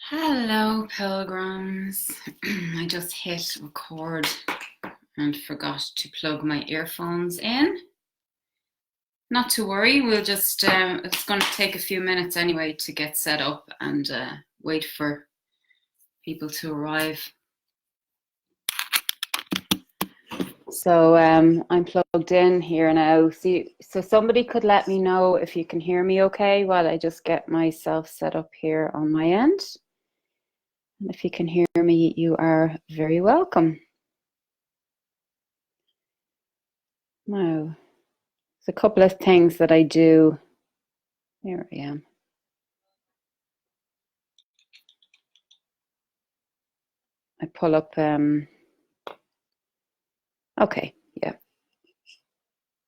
Hello, pilgrims. I just hit record and forgot to plug my earphones in. Not to worry, it's going to take a few minutes anyway to get set up and wait for people to arrive. So I'm plugged in here now. So somebody could let me know if you can hear me okay while I just get myself set up here on my end. And if you can hear me, you are very welcome. Now, there's a couple of things that I do. Here I am. I pull up, okay, yeah,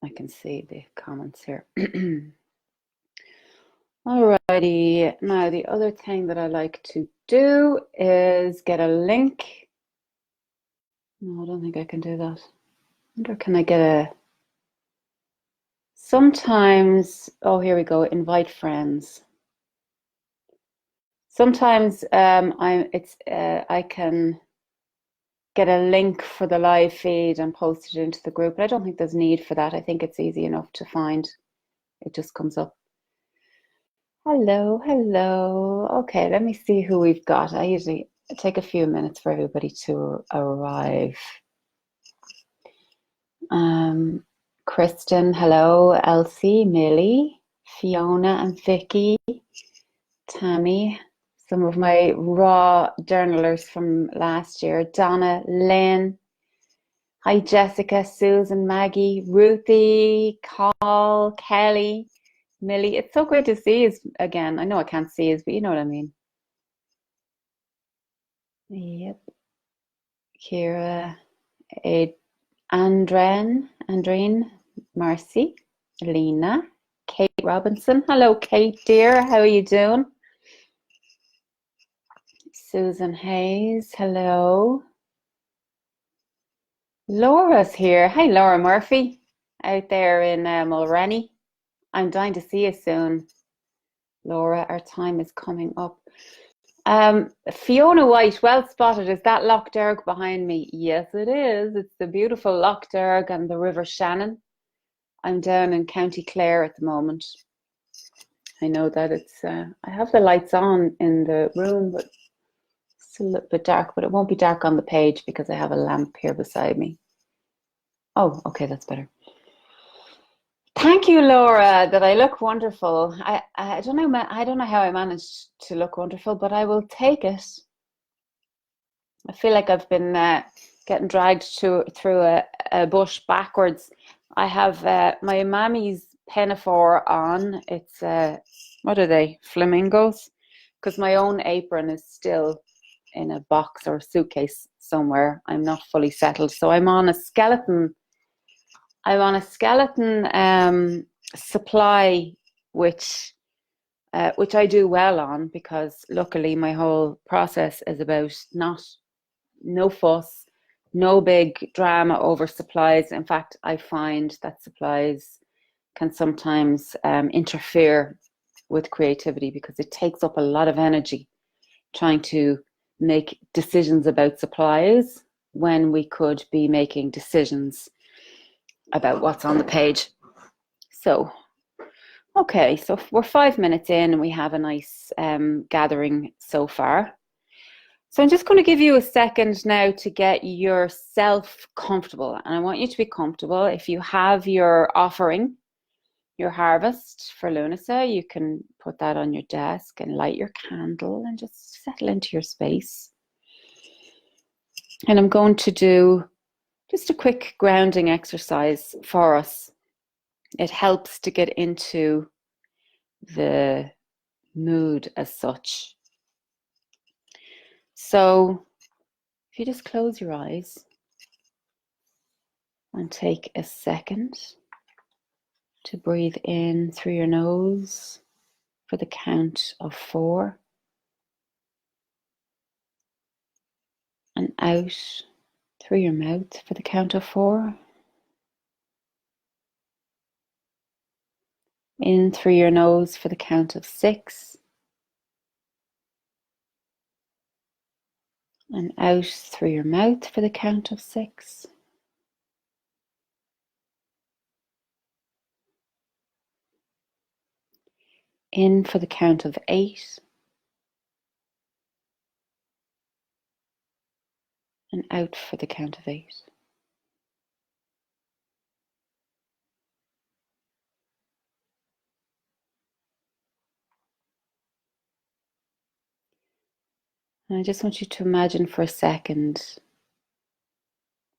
I can see the comments here. Alrighty, now the other thing that I like to do is get a link. No, I don't think I can do that. I wonder, can I get sometimes, oh, here we go, invite friends. Sometimes I can get a link for the live feed and post it into the group, but I don't think there's need for that. I think it's easy enough to find. It just comes up. Hello, hello. Okay, let me see who we've got. I usually take a few minutes for everybody to arrive. Kristen, hello. Elsie, Millie, Fiona and Vicky, Tammy, some of my raw journalers from last year, Donna, Lynn. Hi, Jessica, Susan, Maggie, Ruthie, Carl, Kelly, Millie. It's so great to see you again. I know I can't see you, but you know what I mean. Yep. Kira, Andreen, Marcy, Lena, Kate Robinson. Hello, Kate, dear. How are you doing? Susan Hayes. Hello. Laura's here. Hi, Laura Murphy, out there in Mulrenny. I'm dying to see you soon. Laura, our time is coming up. Fiona White, well spotted. Is that Lough Derg behind me? Yes, it is. It's the beautiful Lough Derg and the River Shannon. I'm down in County Clare at the moment. I know that it's, I have the lights on in the room, but it's a little bit dark, but it won't be dark on the page because I have a lamp here beside me. Oh, okay, that's better. Thank you, Laura, that I look wonderful. I don't know how I managed to look wonderful, but I will take it. I feel like I've been getting dragged through a bush backwards. I have my mammy's pinafore on. It's what are they? Flamingos? Because my own apron is still in a box or a suitcase somewhere. I'm not fully settled, so I'm on a skeleton. I'm on a skeleton supply, which I do well on because luckily my whole process is about no fuss, no big drama over supplies. In fact, I find that supplies can sometimes interfere with creativity because it takes up a lot of energy trying to make decisions about supplies when we could be making decisions about what's on the page. So, okay, so we're 5 minutes in and we have a nice gathering so far. So I'm just going to give you a second now to get yourself comfortable. And I want you to be comfortable. If you have your offering, your harvest for Lunasa, you can put that on your desk and light your candle and just settle into your space. And I'm going to do just a quick grounding exercise for us. It helps to get into the mood as such. So if you just close your eyes and take a second to breathe in through your nose for the count of 4 and out through your mouth for the count of 4. In through your nose for the count of 6. And out through your mouth for the count of 6. In for the count of 8. And out for the count of 8. And I just want you to imagine for a second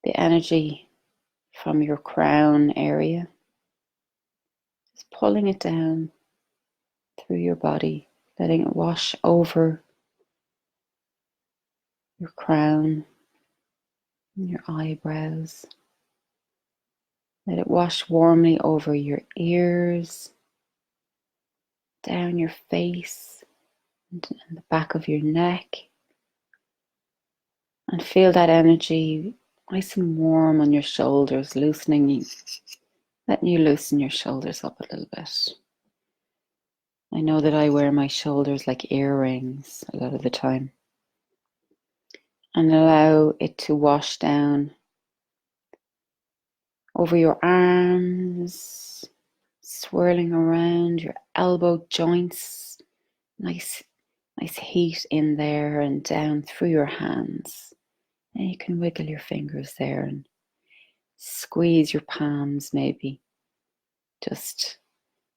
the energy from your crown area, just pulling it down through your body, letting it wash over your crown and your eyebrows. Let it wash warmly over your ears, down your face, and the back of your neck. And feel that energy nice and warm on your shoulders, loosening you, letting you loosen your shoulders up a little bit. I know that I wear my shoulders like earrings a lot of the time. And allow it to wash down over your arms, swirling around your elbow joints. Nice heat in there and down through your hands. And you can wiggle your fingers there and squeeze your palms maybe. Just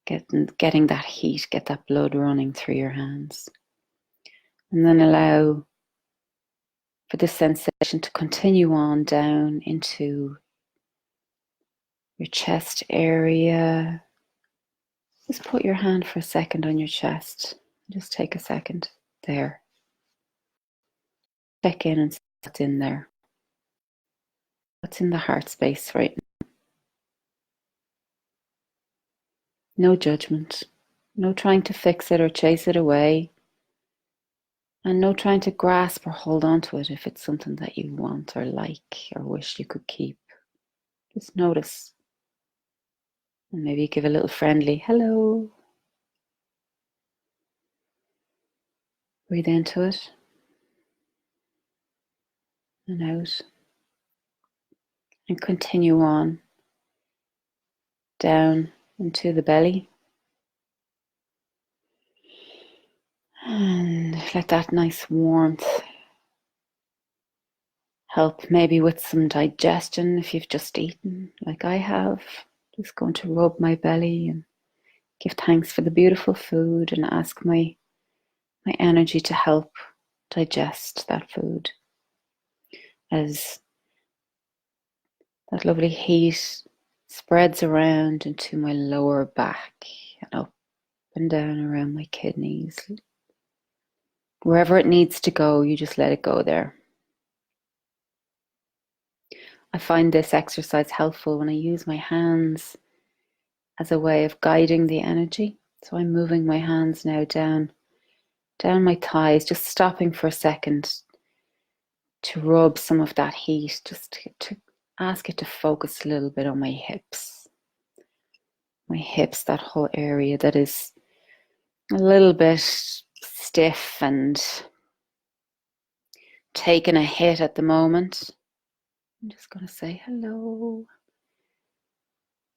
getting that heat, get that blood running through your hands. And then allow for this sensation to continue on down into your chest area. Just put your hand for a second on your chest. Just take a second there. Check in and see what's in there. What's in the heart space right now? No judgment. No trying to fix it or chase it away. And no trying to grasp or hold on to it if it's something that you want or like or wish you could keep. Just notice. And maybe give a little friendly hello. Breathe into it. And out. And continue on down into the belly. And let that nice warmth help maybe with some digestion if you've just eaten like I have. Just going to rub my belly and give thanks for the beautiful food and ask my energy to help digest that food as that lovely heat spreads around into my lower back and up and down around my kidneys. Wherever it needs to go, you just let it go there. I find this exercise helpful when I use my hands as a way of guiding the energy. So I'm moving my hands now down my thighs, just stopping for a second to rub some of that heat, just to ask it to focus a little bit on my hips. My hips, that whole area that is a little bit stiff and taking a hit at the moment. I'm just going to say hello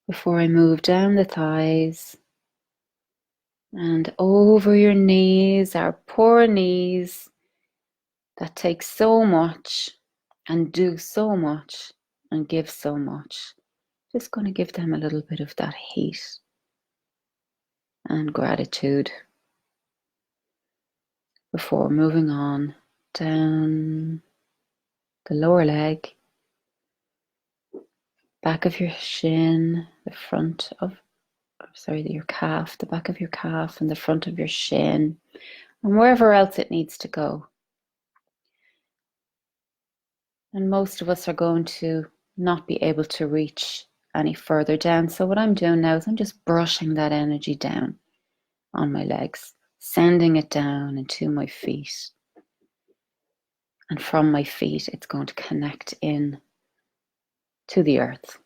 before I move down the thighs and over your knees, our poor knees that take so much and do so much and give so much. Just going to give them a little bit of that heat and gratitude before moving on down the lower leg, back of your shin, your calf, the back of your calf and the front of your shin, and wherever else it needs to go. And most of us are going to not be able to reach any further down. So what I'm doing now is I'm just brushing that energy down on my legs, sending it down into my feet. And from my feet, it's going to connect in to the earth.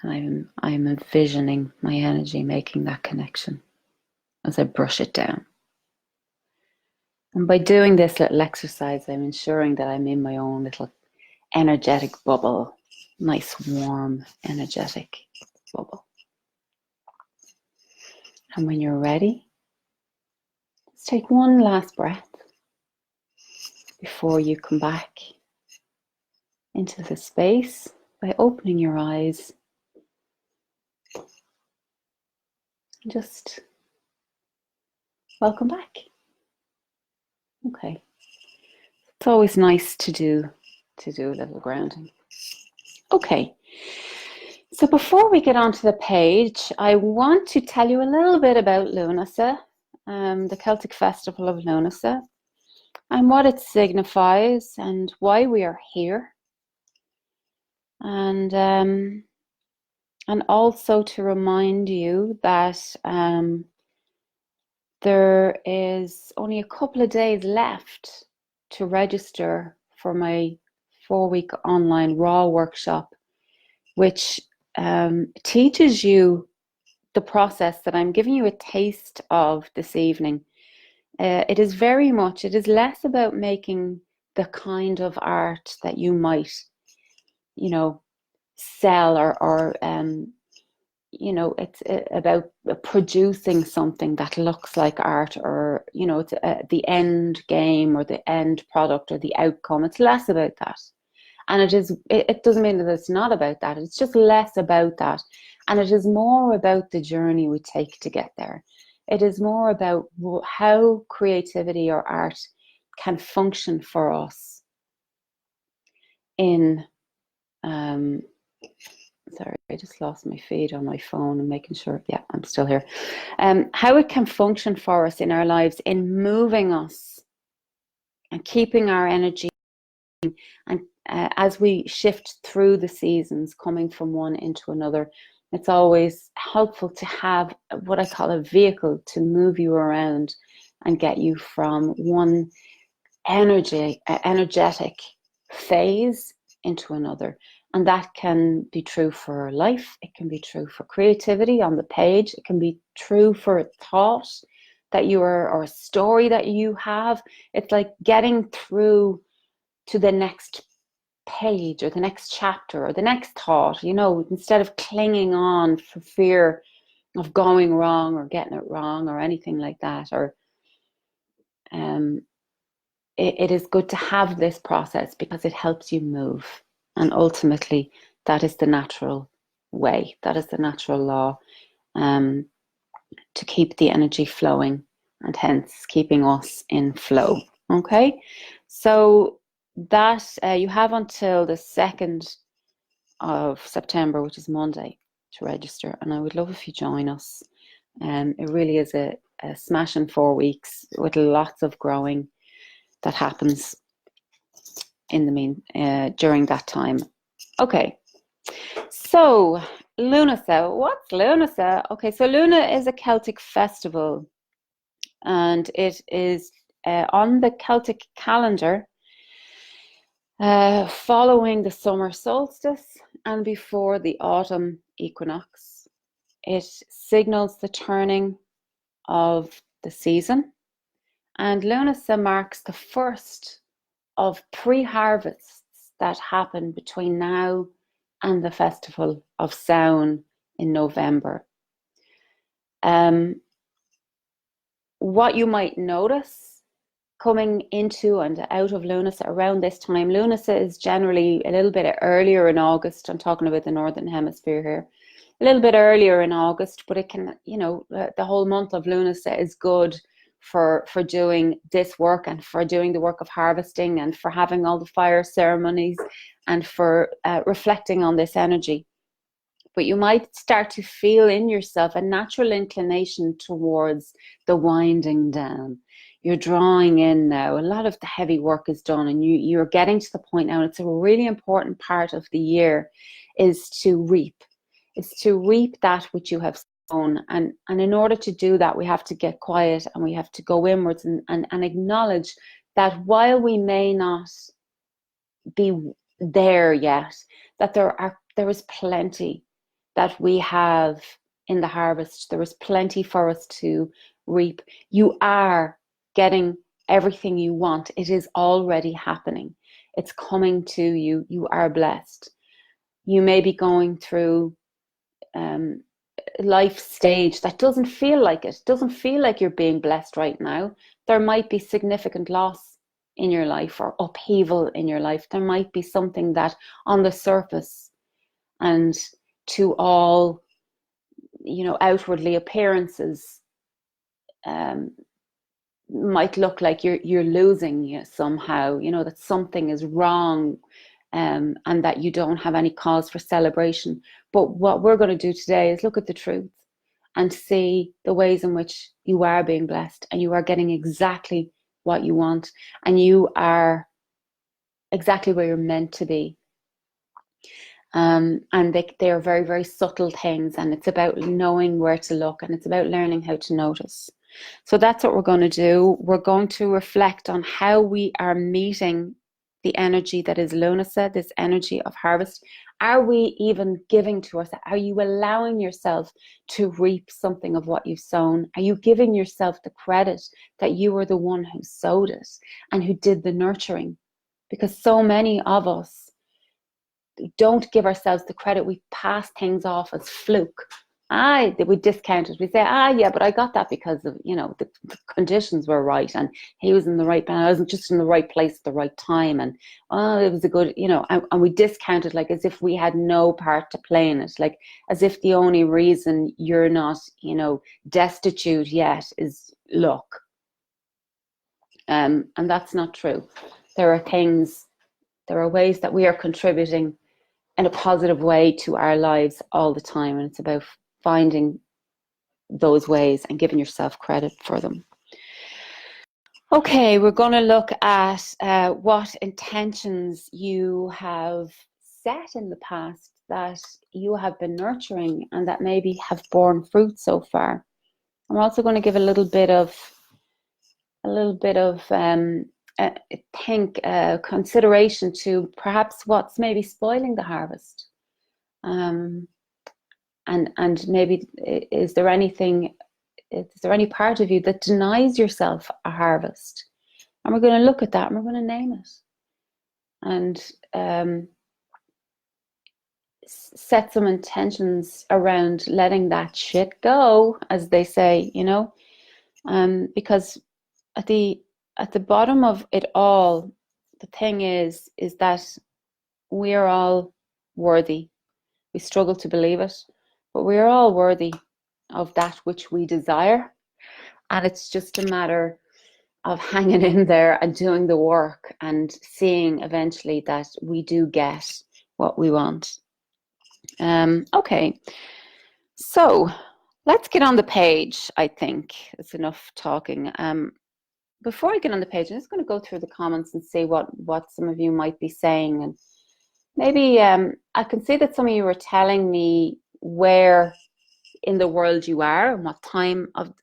I'm envisioning my energy making that connection as I brush it down. And by doing this little exercise, I'm ensuring that I'm in my own little energetic bubble, nice, warm, energetic bubble. And when you're ready, let's take one last breath before you come back into the space by opening your eyes. Just welcome back. Okay. It's always nice to do a little grounding. Okay. So before we get onto the page, I want to tell you a little bit about Lunasa, the Celtic Festival of Lunasa, and what it signifies and why we are here. And also to remind you that there is only a couple of days left to register for my 4-week online raw workshop, which teaches you the process that I'm giving you a taste of this evening. It is less about making the kind of art that you might, sell or it's about producing something that looks like art, or, it's the end game or the end product or the outcome. It's less about that. And it doesn't mean that it's not about that. It's just less about that. And it is more about the journey we take to get there. It is more about how creativity or art can function for us in, sorry, I just lost my feed on my phone and making sure, yeah, I'm still here. How it can function for us in our lives in moving us and keeping our energy, and as we shift through the seasons, coming from one into another, it's always helpful to have what I call a vehicle to move you around and get you from one energetic phase into another. And that can be true for life. It can be true for creativity on the page. It can be true for a thought that you are, or a story that you have. It's like getting through to the next page or the next chapter or the next thought, instead of clinging on for fear of going wrong or getting it wrong or anything like that. Or it is good to have this process because it helps you move. And ultimately, that is the natural way. That is the natural law to keep the energy flowing, and hence keeping us in flow. Okay, so that you have until the 2nd of September, which is Monday, to register. And I would love if you join us. It really is a smashing 4 weeks with lots of growing that happens in the during that time. Okay, so Lunasa. What's Lunasa? Okay, so Luna is a Celtic festival, and it is on the Celtic calendar following the summer solstice and before the autumn equinox. It signals the turning of the season, and Lunasa marks the first of pre-harvests that happen between now and the Festival of Samhain in November. What you might notice coming into and out of Lunasa around this time, Lunasa is generally a little bit earlier in August. I'm talking about the Northern Hemisphere here. A little bit earlier in August, but it can, the whole month of Lunasa is good for doing this work, and for doing the work of harvesting, and for having all the fire ceremonies, and for reflecting on this energy. But you might start to feel in yourself a natural inclination towards the winding down. You're drawing in now. A lot of the heavy work is done, and you're getting to the point now. It's a really important part of the year is to reap. It's to reap that which you have sown. And in order to do that, we have to get quiet, and we have to go inwards and acknowledge that while we may not be there yet, that there is plenty that we have in the harvest. There is plenty for us to reap. You are getting everything you want. It is already happening. It's coming to you. You are blessed. You may be going through life stage that doesn't feel like it. Doesn't feel like you're being blessed right now. There might be significant loss in your life or upheaval in your life. There might be something that on the surface and to all, outwardly appearances might look like you're losing somehow, that something is wrong, and that you don't have any cause for celebration. But what we're going to do today is look at the truth and see the ways in which you are being blessed and you are getting exactly what you want and you are exactly where you're meant to be. And they are very, very subtle things, and it's about knowing where to look, and it's about learning how to notice. So that's what we're going to do. We're going to reflect on how we are meeting the energy that is Lunasa, this energy of harvest. Are we even giving to us? Are you allowing yourself to reap something of what you've sown? Are you giving yourself the credit that you were the one who sowed it and who did the nurturing? Because so many of us don't give ourselves the credit. We pass things off as fluke. We discount it. We say, yeah, but I got that because of, the conditions were right and he was in the right band. I wasn't just in the right place at the right time. And, it was a good, and we discount it like as if we had no part to play in it. Like as if the only reason you're not, destitute yet is luck. And that's not true. There are ways that we are contributing in a positive way to our lives all the time. And it's about finding those ways and giving yourself credit for them. Okay, we're going to look at what intentions you have set in the past that you have been nurturing and that maybe have borne fruit so far. I'm also going to give a little bit of consideration to perhaps what's maybe spoiling the harvest. And maybe is there any part of you that denies yourself a harvest? And we're going to look at that and we're going to name it and set some intentions around letting that shit go, as they say, because at the bottom of it all, the thing is that we are all worthy. We struggle to believe it, but we are all worthy of that which we desire. And it's just a matter of hanging in there and doing the work and seeing eventually that we do get what we want. Okay, so let's get on the page. I think it's enough talking. Before I get on the page, I'm just going to go through the comments and see what some of you might be saying. And maybe I can see that some of you were telling me where in the world you are and what time of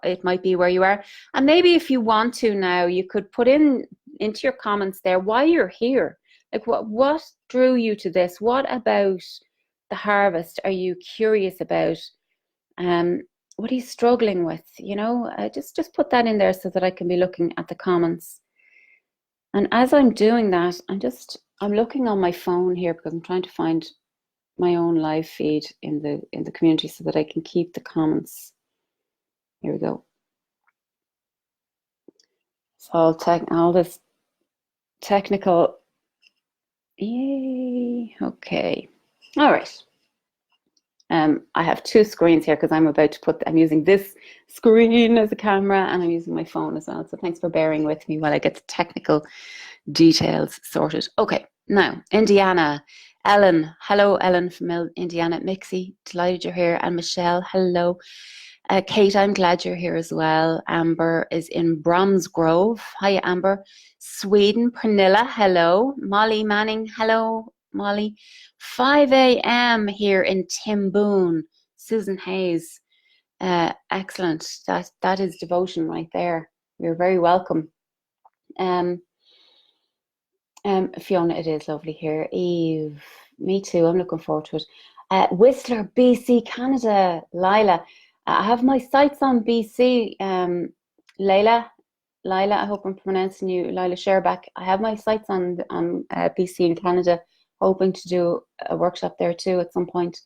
it might be where you are. And maybe if you want to now, you could put into your comments there why you're here. Like what drew you to this? What about the harvest are you curious about? What are you struggling with? Just put that in there so that I can be looking at the comments. And as I'm doing that, I'm looking on my phone here because I'm trying to find my own live feed in the community so that I can keep the comments. Here we go. So all this technical. Yay. Okay. All right. I have two screens here because I'm using this screen as a camera and I'm using my phone as well. So thanks for bearing with me while I get the technical details sorted. Okay, now Indiana, Ellen, hello Ellen from Indiana, Mixie, delighted you're here, and Michelle, hello. Kate, I'm glad you're here as well. Amber is in Bromsgrove. Hi Amber. Sweden, Pernilla, hello. Molly Manning, hello Molly. 5 a.m. here in Timboon. Susan Hayes, excellent. That is devotion right there. You're very welcome. Fiona, it is lovely here. Eve, me too. I'm looking forward to it. Whistler, BC, Canada. Lila, I have my sights on BC. Layla, Lila, I hope I'm pronouncing you, Lila Sherback. I have my sights on BC in Canada, hoping to do a workshop there too at some point.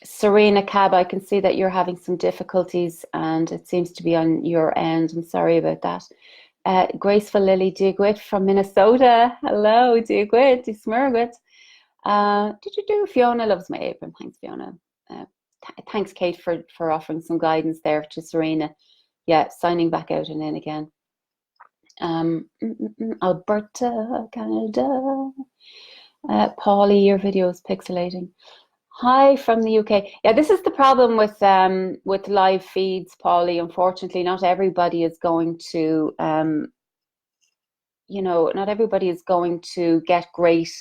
Serena Cab, I can see that you're having some difficulties and it seems to be on your end. I'm sorry about that. Graceful Lily Digwit from Minnesota. Hello, Digwit, Smurgwit. Fiona loves my apron. Thanks, Fiona. Thanks, Kate, for offering some guidance there to Serena. Yeah, signing back out and in again. Alberta, Canada. Paulie, your video is pixelating. Hi from the UK. Yeah, this is the problem with live feeds, Paulie. Unfortunately, not everybody is going to not everybody is going to get great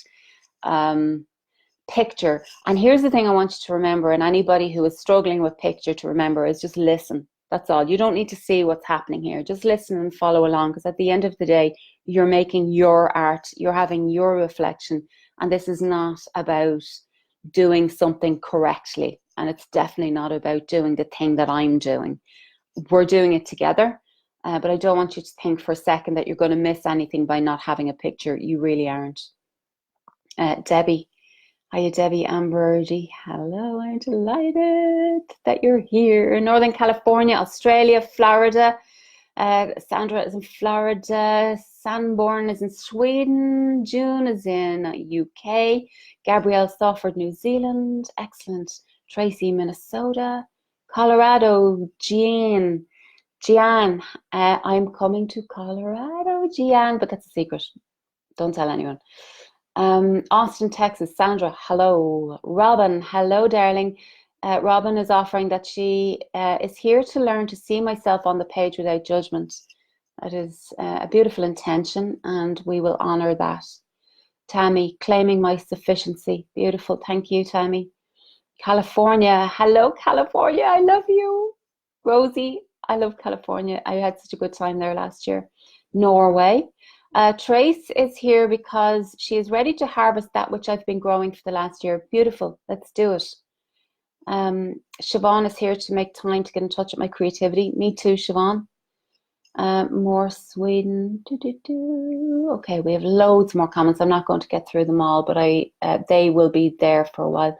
picture. And here's the thing I want you to remember, and anybody who is struggling with picture to remember, is just listen. That's all. You don't need to see what's happening here. Just listen and follow along, because at the end of the day, you're making your art, you're having your reflection, and this is not about doing something correctly, and it's definitely not about doing the thing that I'm doing. We're doing it together, but I don't want you to think for a second that you're going to miss anything by not having a picture. You really aren't. Debbie. Hiya, Debbie Ambergy. Hello, I'm delighted that you're here. In Northern California, Australia, Florida. Sandra is in Florida. Sanborn is in Sweden. June is in UK. Gabrielle Stafford, New Zealand. Excellent. Tracy, Minnesota. Colorado, Jean. I'm coming to Colorado, Jean, but that's a secret. Don't tell anyone. Austin, Texas, Sandra, hello. Robin, hello, darling. Robin is offering that she is here to learn to see myself on the page without judgment. That is a beautiful intention, and we will honor that. Tammy, claiming my sufficiency. Beautiful. Thank you, Tammy. California, hello, California. I love you. Rosie, I love California. I had such a good time there last year. Norway. Trace is here because she is ready to harvest that which I've been growing for the last year. Beautiful. Let's do it. Siobhan is here to make time to get in touch with my creativity. Me too, Siobhan. More Sweden. Okay, we have loads more comments. I'm not going to get through them all, but they will be there for a while.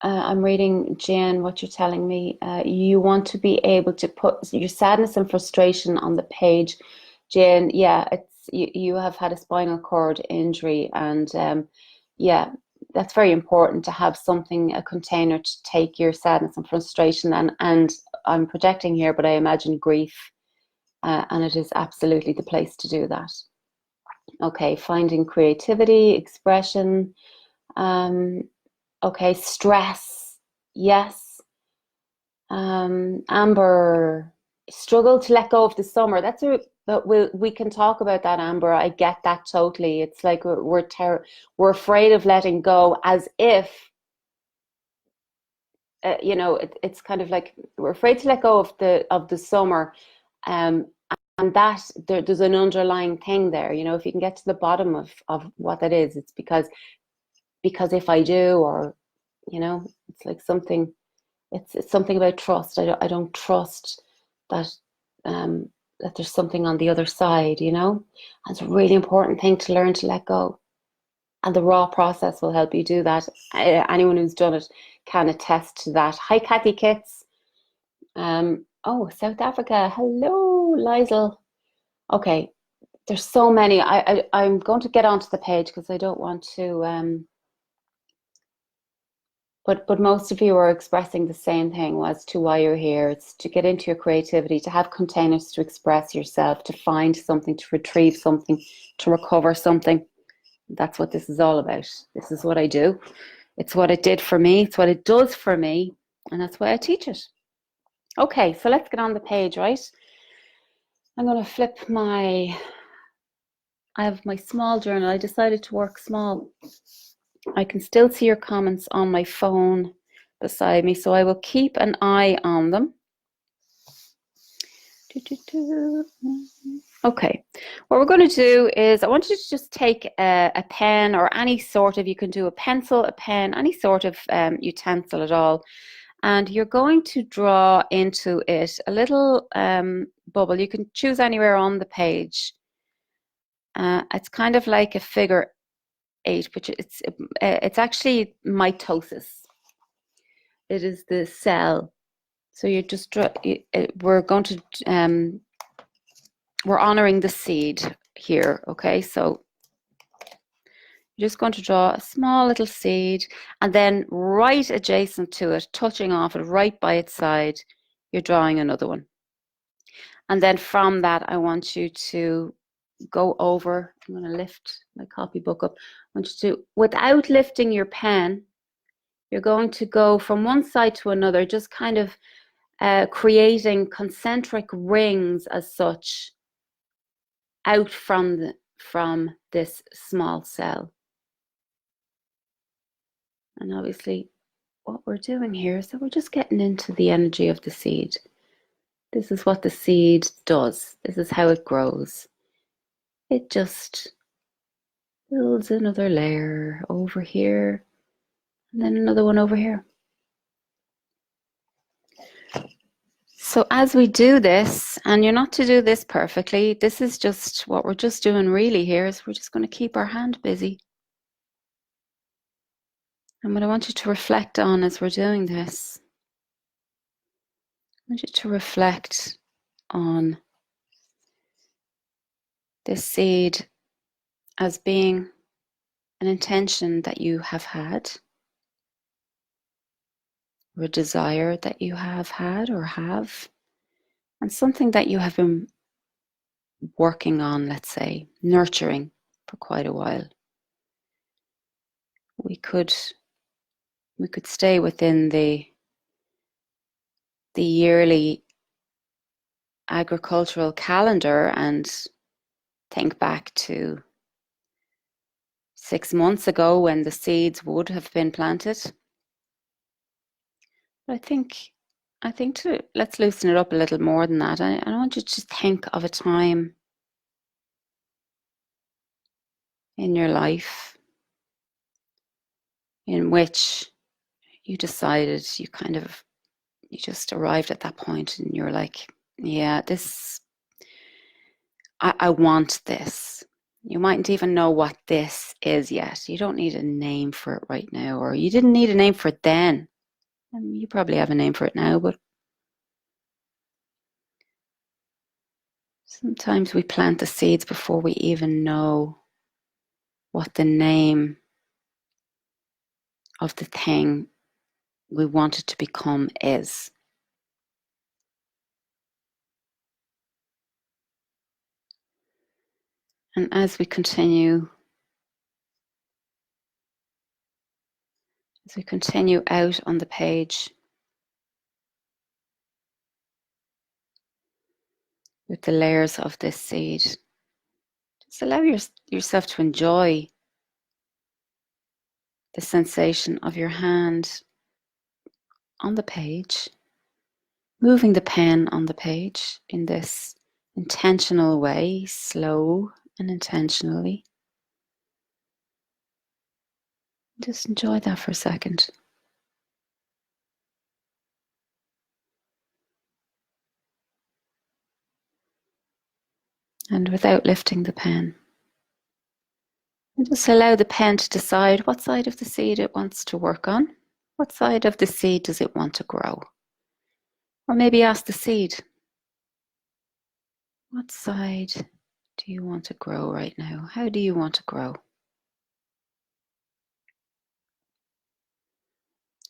I'm reading, Jen, what you're telling me. You want to be able to put your sadness and frustration on the page. Jen, yeah, you have had a spinal cord injury, and yeah, that's very important to have something, a container to take your sadness and frustration, and I'm projecting here, but I imagine grief, and it is absolutely the place to do that. Okay, finding creativity, expression. Okay, stress, yes. Amber, struggle to let go of the summer. But we can talk about that, Amber. I get that totally. It's like we're afraid of letting go, as if it's kind of like we're afraid to let go of the summer, and that there's an underlying thing there. If you can get to the bottom of what that is, it's because if I do, or it's like something. It's something about trust. I don't trust that that there's something on the other side. It's a really important thing to learn to let go, and the raw process will help you do that. Anyone who's done it can attest to that. Hi, Kathy Kitts. Oh, South Africa. Hello, Liesel. Okay, there's so many. I'm going to get onto the page because I don't want to. But most of you are expressing the same thing as to why you're here. It's to get into your creativity, to have containers to express yourself, to find something, to retrieve something, to recover something. That's what this is all about. This is what I do. It's what it did for me. It's what it does for me. And that's why I teach it. Okay, so let's get on the page, right? I'm going to flip I have my small journal. I decided to work small. I can still see your comments on my phone beside me, so I will keep an eye on them. Okay, what we're going to do is I want you to just take a pen or any sort of, you can do a pencil, a pen, any sort of utensil at all, And you're going to draw into it a little bubble. You can choose anywhere on the page. It's kind of like a figure 8, but it's actually mitosis. It is the cell. So you just we're going to we're honoring the seed here. Okay, so you're just going to draw a small little seed, and then right adjacent to it, touching off it right by its side, you're drawing another one. And then from that, I want you to go over. I'm going to lift my copybook up. I want you to, without lifting your pen, you're going to go from one side to another, just kind of creating concentric rings as such out from this small cell. And obviously what we're doing here is that we're just getting into the energy of the seed. This is what the seed does. This is how it grows. It just builds another layer over here, and then another one over here. So as we do this, and you're not to do this perfectly, this is just what we're just doing really here, is we're just going to keep our hand busy. And what I want you to reflect on as we're doing this, I want you to reflect on this seed as being an intention that you have had, or a desire that you have had or have, and something that you have been working on, let's say, nurturing for quite a while. We could stay within the yearly agricultural calendar and think back to 6 months ago when the seeds would have been planted. But I think let's loosen it up a little more than that. I want you to think of a time in your life in which you decided, you just arrived at that point and you're like, yeah, I want this. You mightn't even know what this is yet. You don't need a name for it right now, or you didn't need a name for it then. You probably have a name for it now, but sometimes we plant the seeds before we even know what the name of the thing we want it to become is. And as we continue out on the page with the layers of this seed, just allow yourself to enjoy the sensation of your hand on the page, moving the pen on the page in this intentional way, slow and intentionally. Just enjoy that for a second. And without lifting the pen. And just allow the pen to decide what side of the seed it wants to work on. What side of the seed does it want to grow? Or maybe ask the seed, what side do you want to grow right now? How do you want to grow?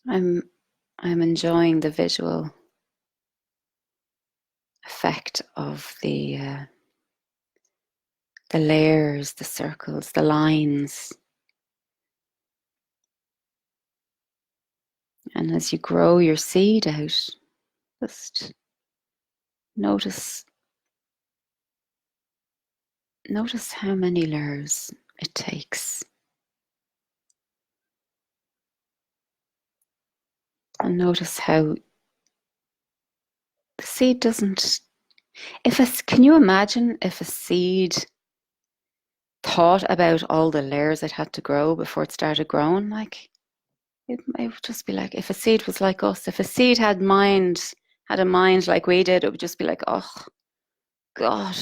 I'm enjoying the visual effect of the layers, the circles, the lines. And as you grow your seed out, just notice how many layers it takes. And notice how the seed doesn't, can you imagine if a seed thought about all the layers it had to grow before it started growing? Like, It would just be like if a seed was like us, if a seed had a mind like we did, it would just be like, oh God,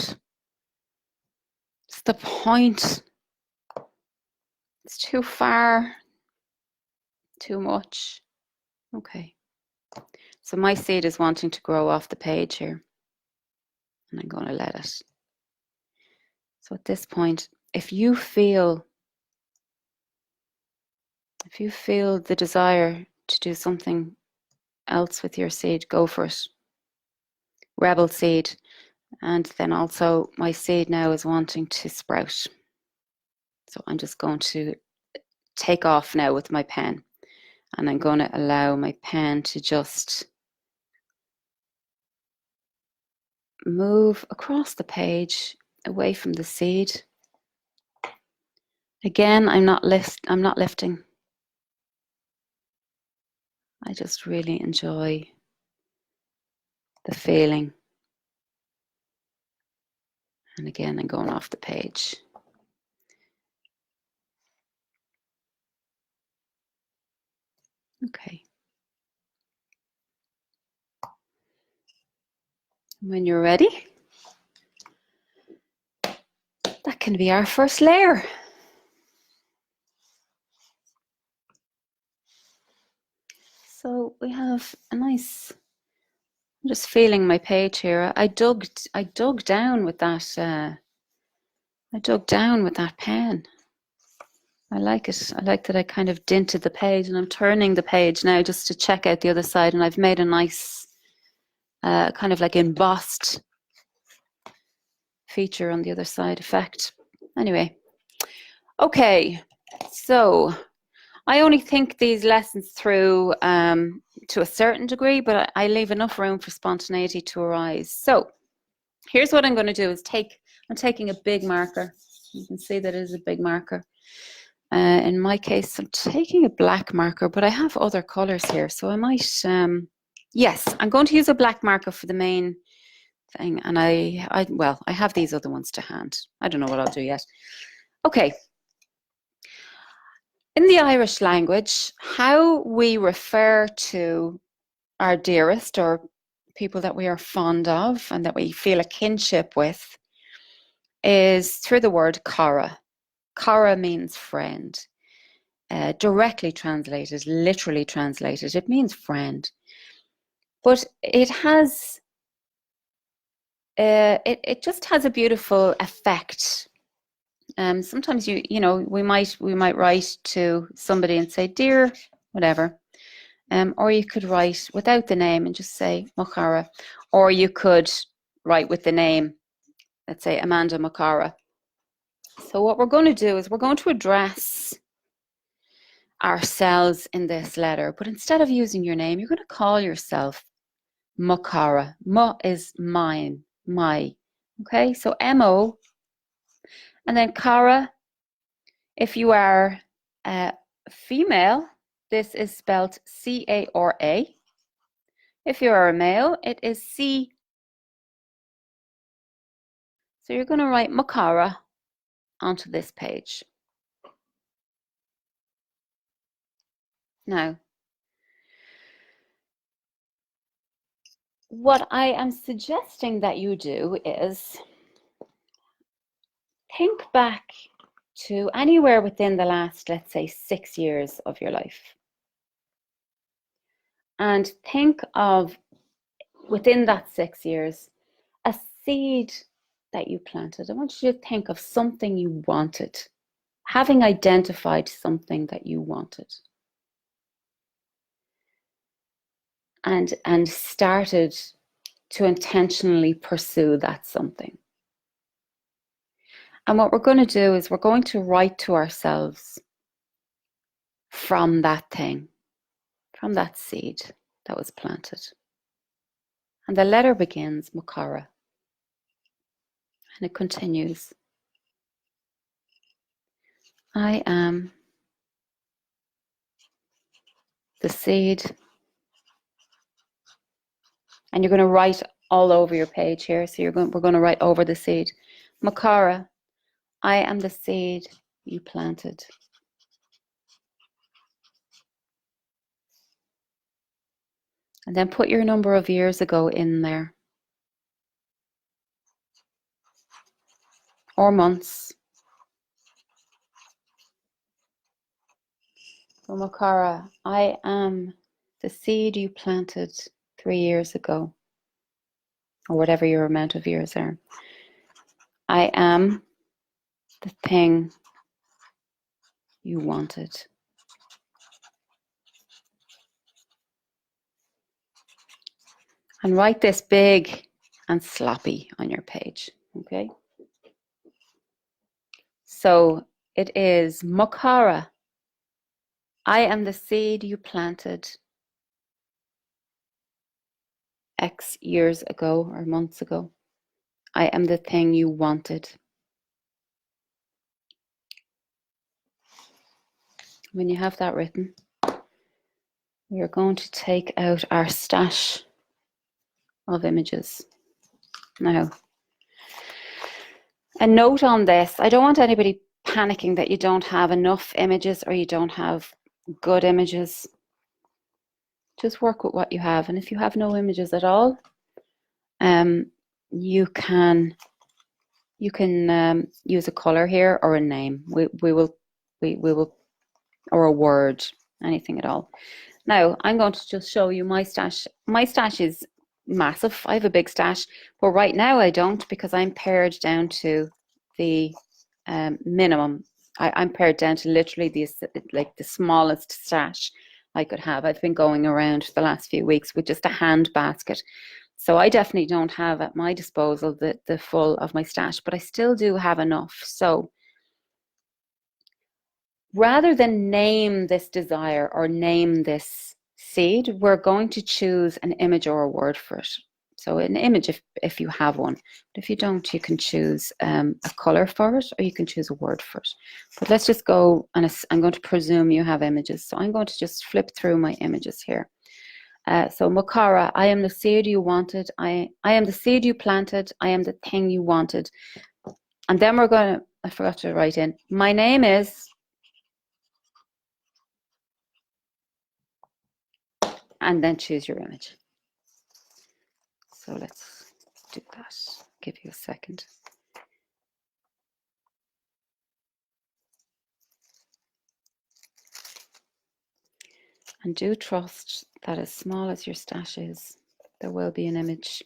it's the point. It's too far, too much. Okay. So my seed is wanting to grow off the page here, and I'm going to let it. So at this point, if you feel the desire to do something else with your seed, go for it. Rebel seed. And then also my seed now is wanting to sprout. So I'm just going to take off now with my pen, and I'm going to allow my pen to just move across the page away from the seed. Again, I'm not lifting. I just really enjoy the feeling. And again, I'm going off the page. Okay. When you're ready, that can be our first layer. So we have a nice, I'm just feeling my page here. I dug down with that. I dug down with that pen. I like it. I like that I kind of dinted the page, and I'm turning the page now just to check out the other side, and I've made a nice kind of like embossed feature on the other side effect. Anyway, okay, so I only think these lessons through to a certain degree, but I leave enough room for spontaneity to arise. So here's what I'm going to do is I'm taking a big marker. You can see that it is a big marker. In my case, I'm taking a black marker, but I have other colors here. So I might, yes, I'm going to use a black marker for the main thing. And I have these other ones to hand. I don't know what I'll do yet. Okay. In the Irish language, how we refer to our dearest or people that we are fond of and that we feel a kinship with is through the word cara. Cara means friend. Directly translated, literally translated, it means friend. But it has, it just has a beautiful effect. Sometimes we might write to somebody and say, dear, whatever. Or you could write without the name and just say Mochara. Or you could write with the name, let's say Amanda Mochara. So what we're going to do is we're going to address ourselves in this letter, but instead of using your name, you're going to call yourself Mochara. Mo is mine, my. Okay, so M-O, and then Cara. If you are female, this is spelled C-A-R-A. If you are a male, it is C. So you're going to write Mochara onto this page. Now, what I am suggesting that you do is think back to anywhere within the last, let's say, 6 years of your life. And think of, within that 6 years, a seed that you planted. I want you to think of something you wanted, having identified something that you wanted. And started to intentionally pursue that something. And what we're going to do is we're going to write to ourselves from that thing, from that seed that was planted. And the letter begins Mochara. And it continues. I am the seed. And you're going to write all over your page here. So we're going to write over the seed. Mochara, I am the seed you planted. And then put your number of years ago in there. Or months. So Makara, I am the seed you planted 3 years ago. Or whatever your amount of years are. I am the thing you wanted. And write this big and sloppy on your page, okay? So it is Makara. I am the seed you planted X years ago or months ago. I am the thing you wanted. When you have that written, we are going to take out our stash of images. Now, a note on this, I don't want anybody panicking that you don't have enough images or you don't have good images. Just work with what you have. And if you have no images at all, you can use a color here or a name. We will, or a word, anything at all. Now, I'm going to just show you my stash. My stash is massive. I have a big stash, but right now I don't because I'm pared down to the minimum. I'm pared down to literally the smallest stash I could have. I've been going around the last few weeks with just a hand basket. So I definitely don't have at my disposal the full of my stash, but I still do have enough. So rather than name this desire or name this seed, we're going to choose an image or a word for it. So an image if you have one. But if you don't, you can choose a color for it or you can choose a word for it. But let's just go, and I'm going to presume you have images. So I'm going to just flip through my images here. So Makara, I am the seed you wanted. I am the seed you planted. I am the thing you wanted. And then we're going to, I forgot to write in, my name is, and then choose your image. So let's do that. Give you a second. And do trust that as small as your stash is, there will be an image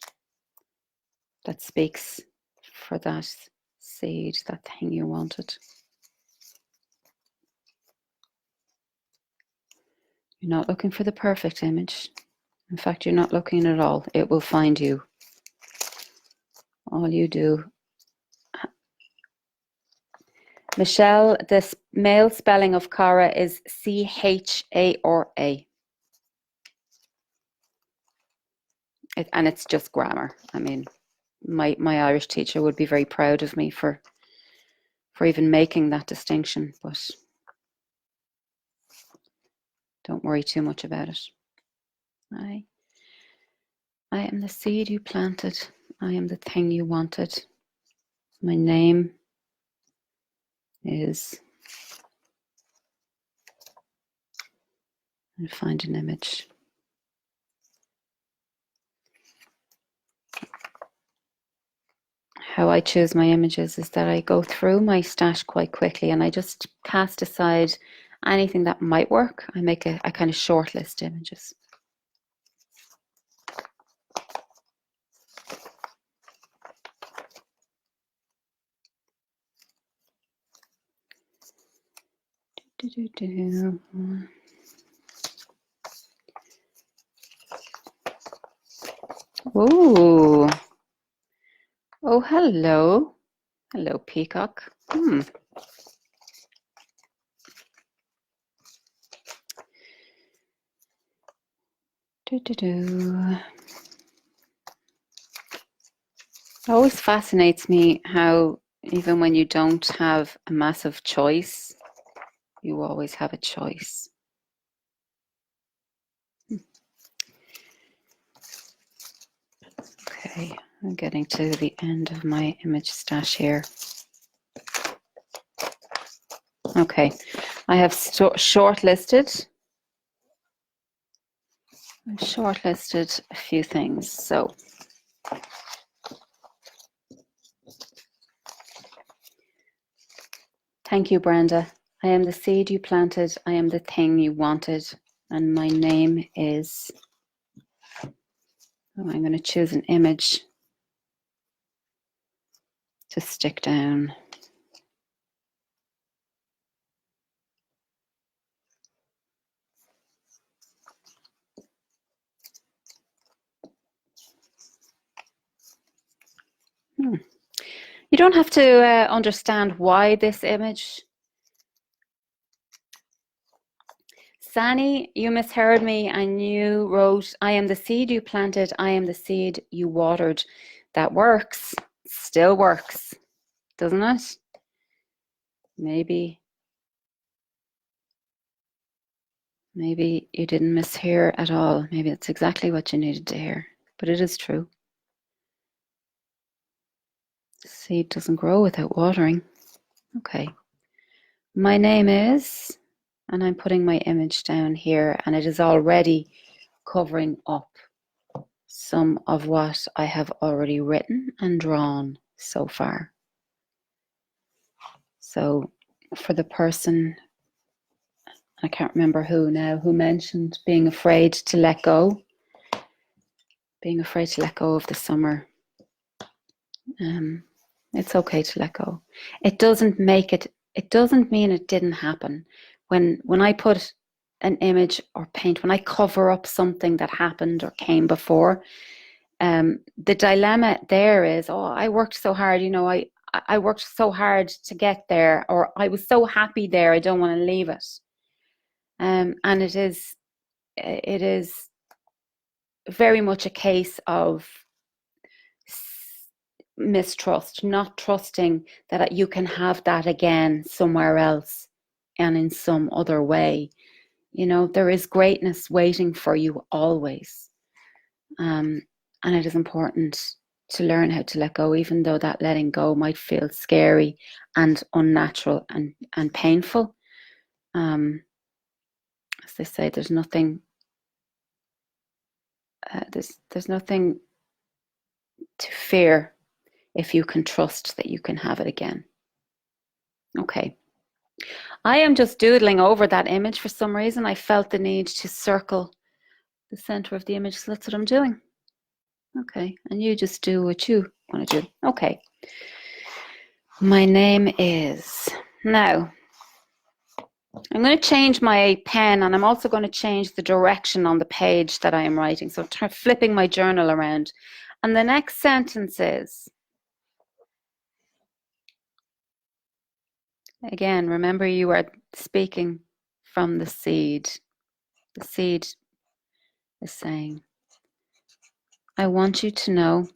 that speaks for that seed, that thing you wanted. You're not looking for the perfect image. In fact, you're not looking at all. It will find you. All you do. Michelle, the male spelling of Cara is C-H-A-R-A. And it's just grammar. I mean, my Irish teacher would be very proud of me for even making that distinction, but don't worry too much about it. I am the seed you planted. I am the thing you wanted. My name is, and find an image. How I choose my images is that I go through my stash quite quickly and I just cast aside anything that might work. I make a kind of short list images. Ooh. Oh, hello. Hello, peacock. It always fascinates me how even when you don't have a massive choice, you always have a choice. Okay, I'm getting to the end of my image stash here. Okay, I have shortlisted I've shortlisted a few things. So thank you, Brenda. I am the seed you planted. I am the thing you wanted. And my name is, oh, I'm going to choose an image to stick down. You don't have to understand why this image. Sani, you misheard me and you wrote, I am the seed you planted, I am the seed you watered. That works, still works, doesn't it? Maybe you didn't mishear at all. Maybe that's exactly what you needed to hear, but it is true. The seed doesn't grow without watering. Okay. My name is, and I'm putting my image down here, and it is already covering up some of what I have already written and drawn so far. So for the person, I can't remember who now, who mentioned being afraid to let go, being afraid to let go of the summer. It's okay to let go. It doesn't make it, it doesn't mean it didn't happen. When I put an image or paint, when I cover up something that happened or came before, the dilemma there is, oh, I worked so hard, you know, I worked so hard to get there, or I was so happy there, I don't want to leave it. And it is very much a case of mistrust, not trusting that you can have that again somewhere else and in some other way. You know, there is greatness waiting for you always. And it is important to learn how to let go, even though that letting go might feel scary and unnatural and painful. As they say, there's nothing there's nothing to fear if you can trust that you can have it again. Okay. I am just doodling over that image for some reason. I felt the need to circle the center of the image, so that's what I'm doing. Okay, and you just do what you want to do. Okay. My name is, now, I'm going to change my pen, and I'm also going to change the direction on the page that I am writing. So I'm flipping my journal around. And the next sentence is, again, remember you are speaking from the seed. The seed is saying, I want you to know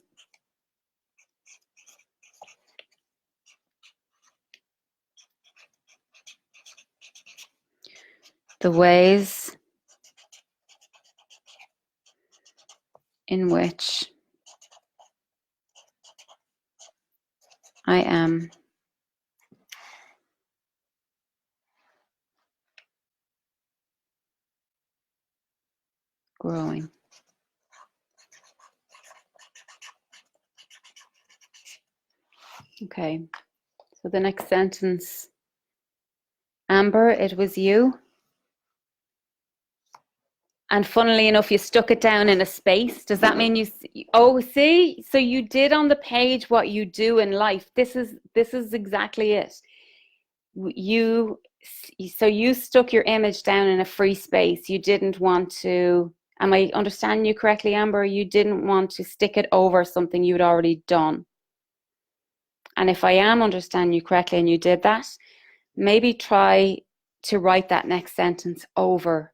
the ways in which I am growing. Okay, so the next sentence, Amber, it was you. And funnily enough, you stuck it down in a space. Does that mean you, oh, see? So you did on the page what you do in life. This is exactly it. So you stuck your image down in a free space. You didn't want to, am I understanding you correctly, Amber? You didn't want to stick it over something you'd already done. And if I am understanding you correctly and you did that, maybe try to write that next sentence over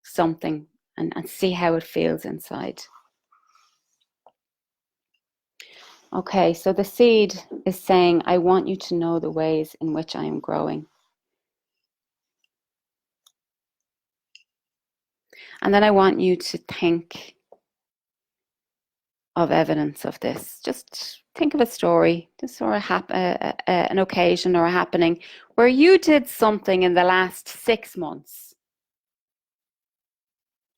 something and see how it feels inside. Okay, so the seed is saying, I want you to know the ways in which I am growing. And then I want you to think of evidence of this. Just think of a story, just or an occasion or a happening where you did something in the last 6 months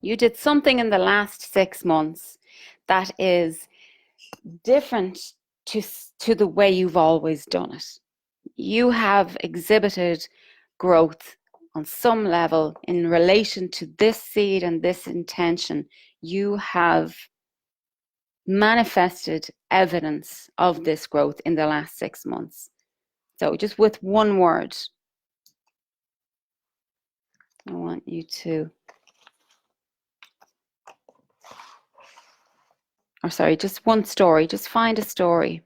You did something in the last 6 months that is different to the way you've always done it. You have exhibited growth on some level in relation to this seed and this intention. You have manifested evidence of this growth in the last 6 months. So just with one word, I want you to, or sorry, just one story, just find a story.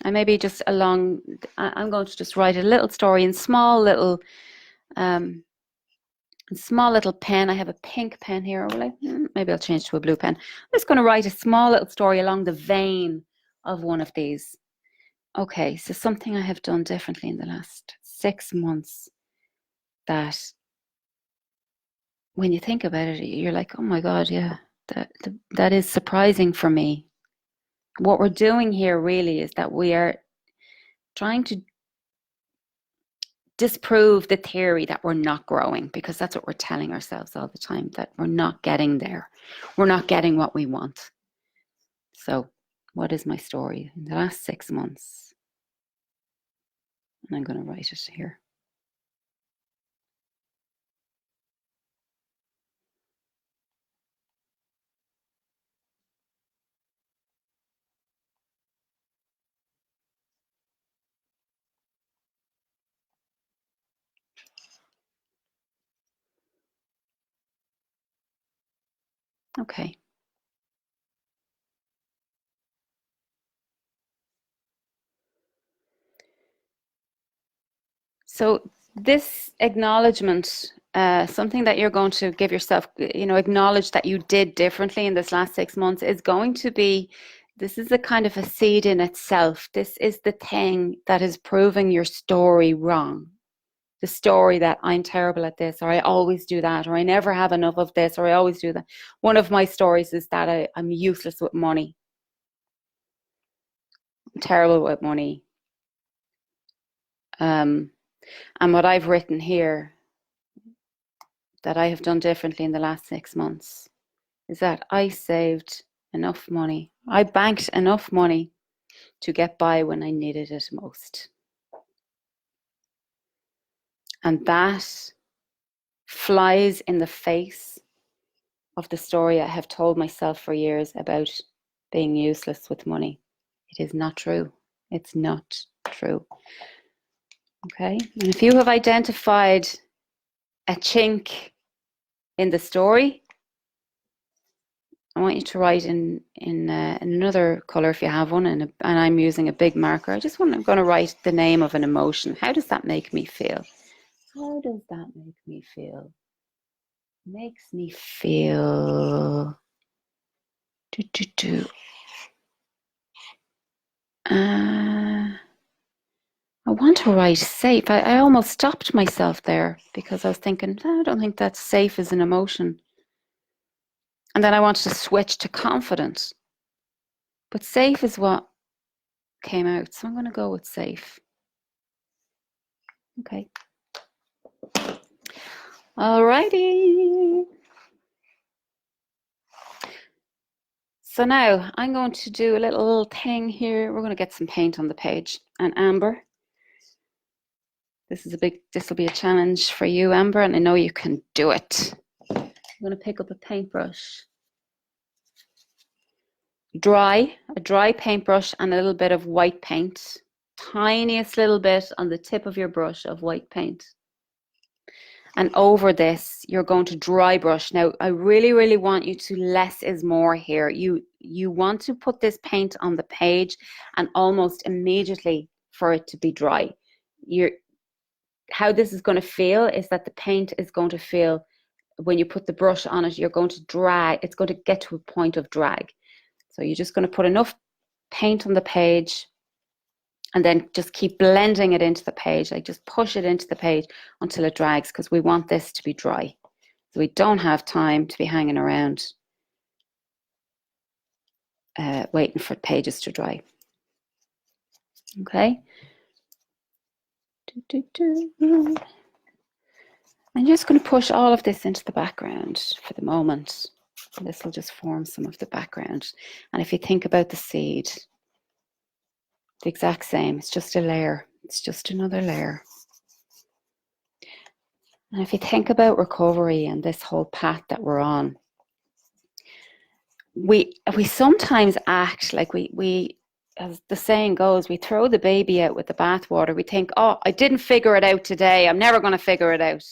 And maybe just along, I'm going to just write a little story in small little pen. I have a pink pen here. Will I? Maybe I'll change to a blue pen. I'm just going to write a small little story along the vein of one of these. Okay, so something I have done differently in the last 6 months that when you think about it, you're like, oh my God, yeah, that is surprising for me. What we're doing here really is that we are trying to disprove the theory that we're not growing, because that's what we're telling ourselves all the time, that we're not getting there. We're not getting what we want. So what is my story in the last 6 months? And I'm going to write it here. Okay. So this acknowledgement, something that you're going to give yourself, acknowledge that you did differently in this last 6 months, is going to be, this is a kind of a seed in itself. This is the thing that is proving your story wrong. The story that I'm terrible at this, or I always do that, or I never have enough of this, or I always do that. One of my stories is that I'm useless with money. I'm terrible with money. And what I've written here that I have done differently in the last 6 months is that I saved enough money. I banked enough money to get by when I needed it most. And that flies in the face of the story I have told myself for years about being useless with money. It is not true. It's not true. Okay? And if you have identified a chink in the story, I want you to write in another color if you have one, and I'm using a big marker. I'm going to write the name of an emotion. How does that make me feel? How does that make me feel? Makes me feel. I want to write safe. I almost stopped myself there because I was thinking, I don't think that safe is an emotion. And then I wanted to switch to confident. But safe is what came out. So I'm going to go with safe. Okay. Alrighty. So now I'm going to do a little thing here. We're going to get some paint on the page. And Amber, this will be a challenge for you, Amber, and I know you can do it. I'm going to pick up a paintbrush. A dry paintbrush and a little bit of white paint. Tiniest little bit on the tip of your brush of white paint. And over this, you're going to dry brush. Now, I really, really want you to less is more here. You want to put this paint on the page and almost immediately for it to be dry. How this is going to feel is that the paint is going to feel, when you put the brush on it, you're going to drag. It's going to get to a point of drag. So you're just going to put enough paint on the page and then just keep blending it into the page. Like just push it into the page until it drags, because we want this to be dry. So we don't have time to be hanging around waiting for pages to dry. Okay. I'm just going to push all of this into the background for the moment. This will just form some of the background. And if you think about the seed, the exact same. It's just a layer. It's just another layer. And if you think about recovery and this whole path that we're on, we sometimes act like we, as the saying goes, we throw the baby out with the bathwater. We think, oh, I didn't figure it out today. I'm never going to figure it out.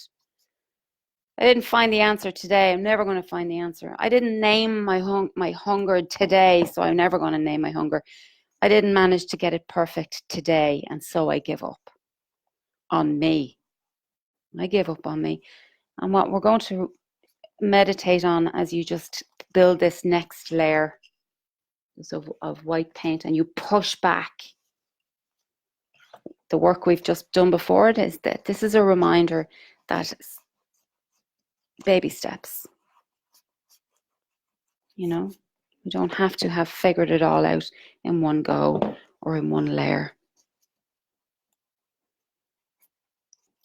I didn't find the answer today. I'm never going to find the answer. I didn't name my hunger today, so I'm never going to name my hunger. I didn't manage to get it perfect today, and so I give up on me. I give up on me. And what we're going to meditate on as you just build this next layer of white paint, and you push back the work we've just done before it, is that this is a reminder that baby steps. You know, you don't have to have figured it all out in one go or in one layer.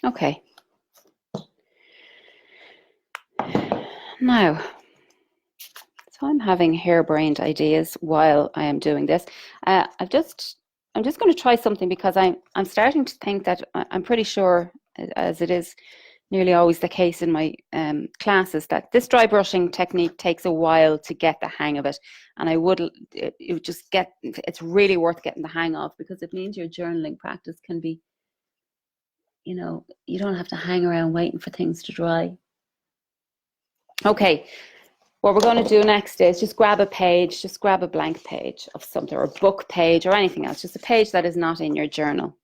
Okay. Now, so I'm having harebrained ideas while I am doing this. I'm just going to try something, because I'm starting to think that I'm pretty sure, as it is nearly always the case in my classes, that this dry brushing technique takes a while to get the hang of it. And it's really worth getting the hang of, because it means your journaling practice can be, you know, you don't have to hang around waiting for things to dry. Okay, what we're going to do next is just grab a page, just grab a blank page of something, or a book page or anything else, just a page that is not in your journal.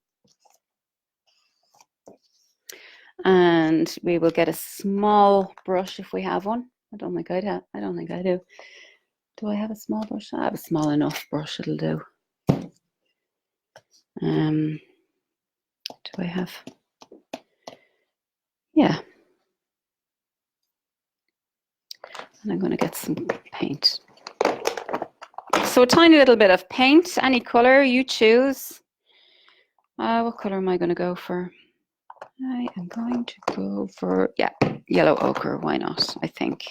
And we will get a small brush if we have one. I don't think I do. Do I have a small brush? I have a small enough brush, it'll do. Do I have? Yeah. And I'm going to get some paint. So a tiny little bit of paint, any color you choose. What color am I going to go for? I am going to go for, yeah, yellow ochre. Why not? I think.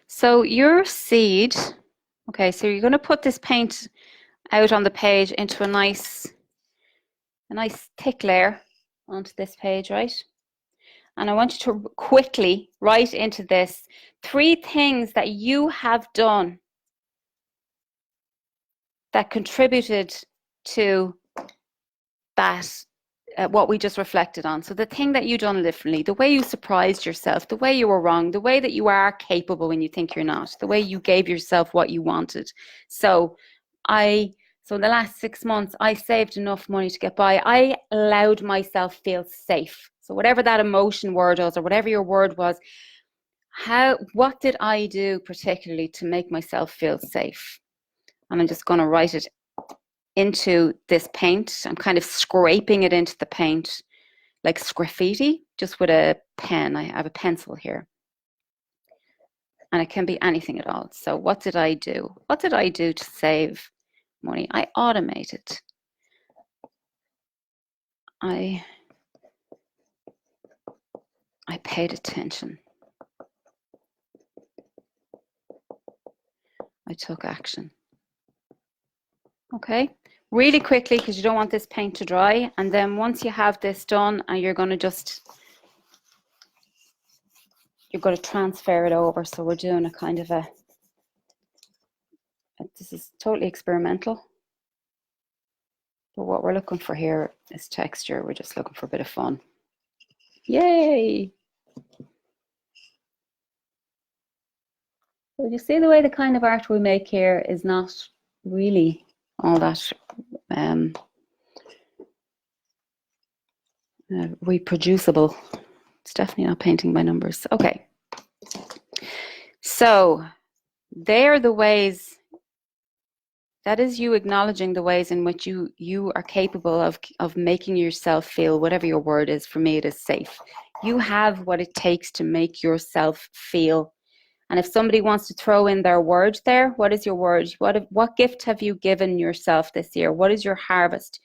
So your seed, okay, so you're going to put this paint out on the page into a nice thick layer onto this page, right? And I want you to quickly write into this 3 things that you have done that contributed to that, what we just reflected on. So the thing that you done differently, the way you surprised yourself, the way you were wrong, the way that you are capable when you think you're not, the way you gave yourself what you wanted. So in the last 6 months, I saved enough money to get by. I allowed myself feel safe. So whatever that emotion word was, or whatever your word was, what did I do particularly to make myself feel safe? And I'm just going to write it into this paint. I'm kind of scraping it into the paint like graffiti, just with a pen. I have a pencil here. And it can be anything at all. So what did I do? What did I do to save money? I automated. I paid attention. I took action. Okay, really quickly, because you don't want this paint to dry. And then once you have this done, and you're going to transfer it over. So we're doing a kind of this is totally experimental. But what we're looking for here is texture. We're just looking for a bit of fun. Yay! So you see the way the kind of art we make here is not really all that reproducible. It's definitely not painting by numbers. Okay. So they're the ways, that is you acknowledging the ways in which you are capable of making yourself feel, whatever your word is. For me, it is safe. You have what it takes to make yourself feel And if somebody wants to throw in their word there, what is your word? What gift have you given yourself this year? What is your harvest?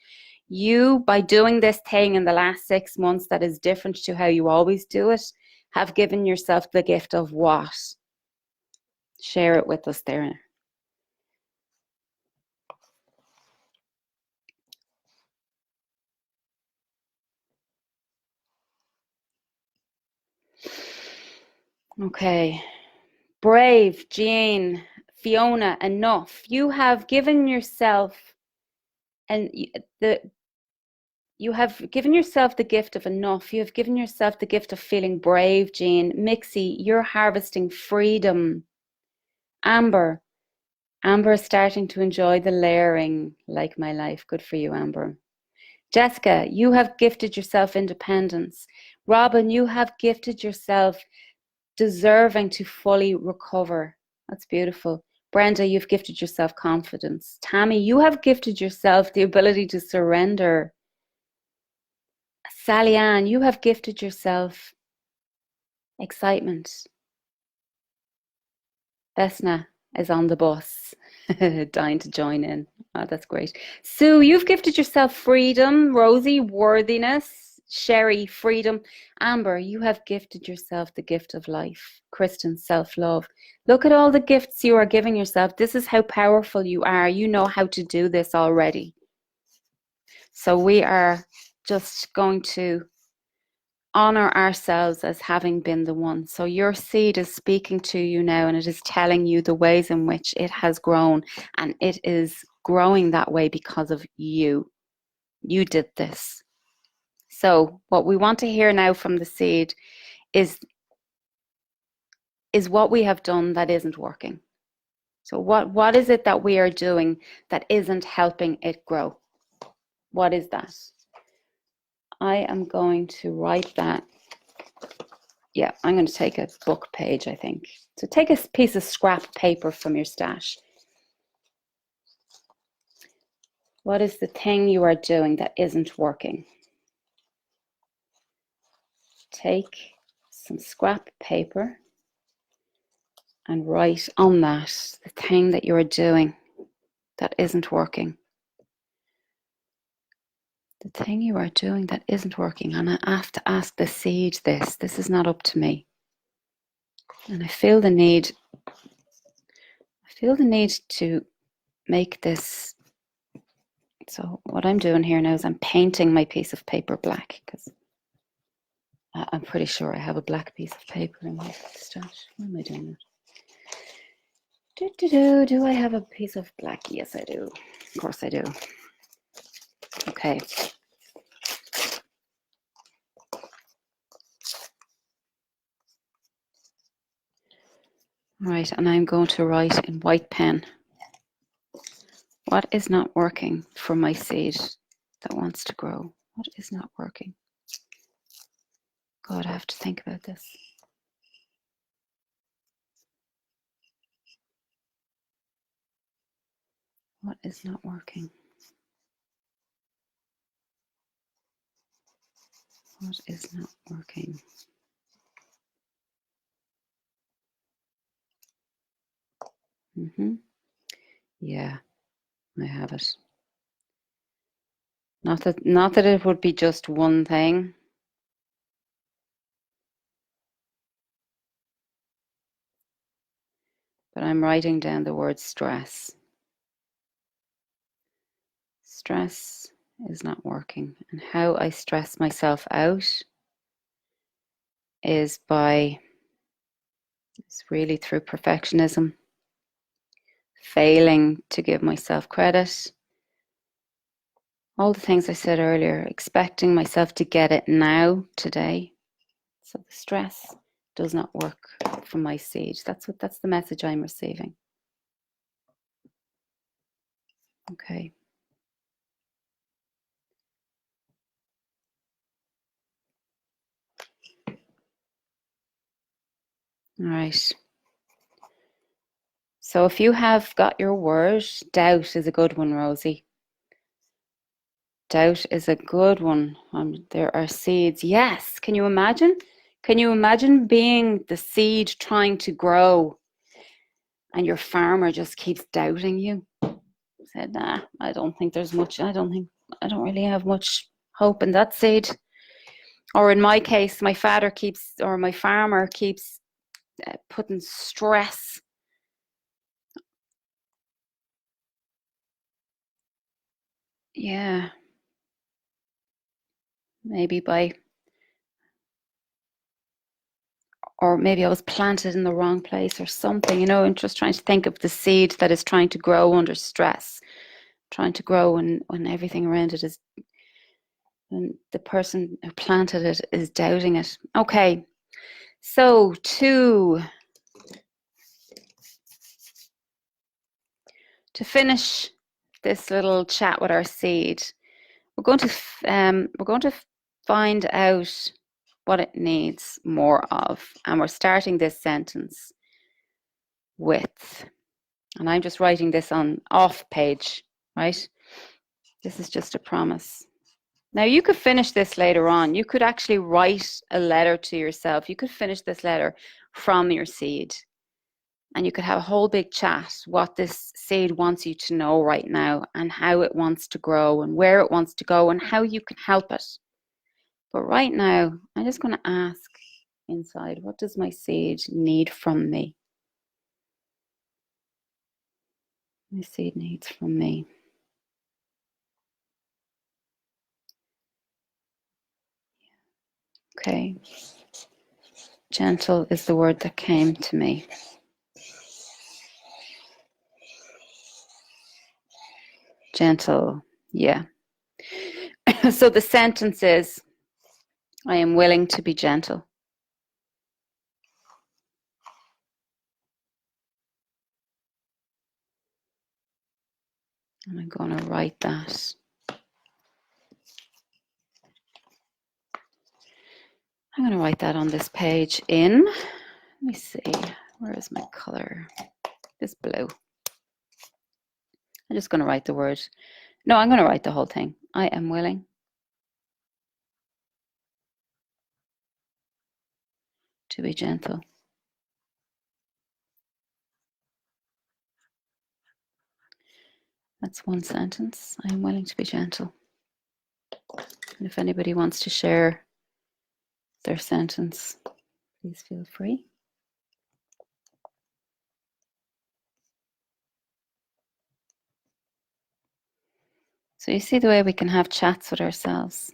You, by doing this thing in the last 6 months that is different to how you always do it, have given yourself the gift of what? Share it with us there. Okay. Brave, Jean, Fiona, enough. You have given yourself and you have given yourself the gift of enough. You have given yourself the gift of feeling brave, Jean. Mixie, you're harvesting freedom. Amber is starting to enjoy the layering like my life. Good for you, Amber. Jessica, you have gifted yourself independence. Robin, you have gifted yourself deserving to fully recover. That's beautiful. Brenda, you've gifted yourself confidence. Tammy, you have gifted yourself the ability to surrender. Sally Ann, you have gifted yourself excitement. Vesna is on the bus, dying to join in. Oh, that's great. Sue, you've gifted yourself freedom. Rosie, worthiness. Sherry, freedom. Amber, you have gifted yourself the gift of life. Kristen, self-love. Look at all the gifts you are giving yourself. This is how powerful you are. You know how to do this already. So we are just going to honor ourselves as having been the one. So your seed is speaking to you now, and it is telling you the ways in which it has grown, and it is growing that way because of you. You did this. So what we want to hear now from the seed is what we have done that isn't working. So what is it that we are doing that isn't helping it grow? What is that? I am going to write that. Yeah, I'm going to take a book page, I think. So take a piece of scrap paper from your stash. What is the thing you are doing that isn't working? Take some scrap paper and write on that the thing that you are doing that isn't working. The thing you are doing that isn't working. And I have to ask the seed this. This is not up to me. And I feel the need to make this. So what I'm doing here now is I'm painting my piece of paper black, because I'm pretty sure I have a black piece of paper in my stash. Why am I doing that? Do I have a piece of black? Yes, I do. Of course I do. Okay. Right, and I'm going to write in white pen. What is not working for my seed that wants to grow? What is not working? God, I have to think about this. What is not working? What is not working? Yeah, I have it. Not that it would be just one thing. But I'm writing down the word stress. Stress is not working. And how I stress myself out is it's really through perfectionism, failing to give myself credit, all the things I said earlier, expecting myself to get it now, today. So the stress does not work for my seed. That's the message I'm receiving. Okay. All right. So if you have got your word, doubt is a good one, Rosie. Doubt is a good one. There are seeds. Yes. Can you imagine Can you imagine being the seed trying to grow and your farmer just keeps doubting you? Said, nah, I don't think there's much, I don't really have much hope in that seed. Or in my case, my farmer keeps putting stress. Yeah. Maybe or maybe I was planted in the wrong place or something, you know. I'm just trying to think of the seed that is trying to grow under stress, trying to grow when everything around it is, and the person who planted it is doubting it. Okay, so to finish this little chat with our seed, we're going to find out what it needs more of, and we're starting this sentence with, and I'm just writing this on off page, right? This is just a promise. Now you could finish this later on. You could actually write a letter to yourself. You could finish this letter from your seed, and you could have a whole big chat what this seed wants you to know right now, and how it wants to grow, and where it wants to go, and how you can help it. But right now, I'm just going to ask inside, what does my seed need from me? My seed needs from me. Okay. Gentle is the word that came to me. Gentle, yeah. So the sentence is, I am willing to be gentle. And I'm going to write that. I'm going to write that on this page in, let me see, where is my color? This blue. I'm just going to write the word. No, I'm going to write the whole thing. I am willing to be gentle. That's one sentence. I am willing to be gentle. And if anybody wants to share their sentence, please feel free. So you see the way we can have chats with ourselves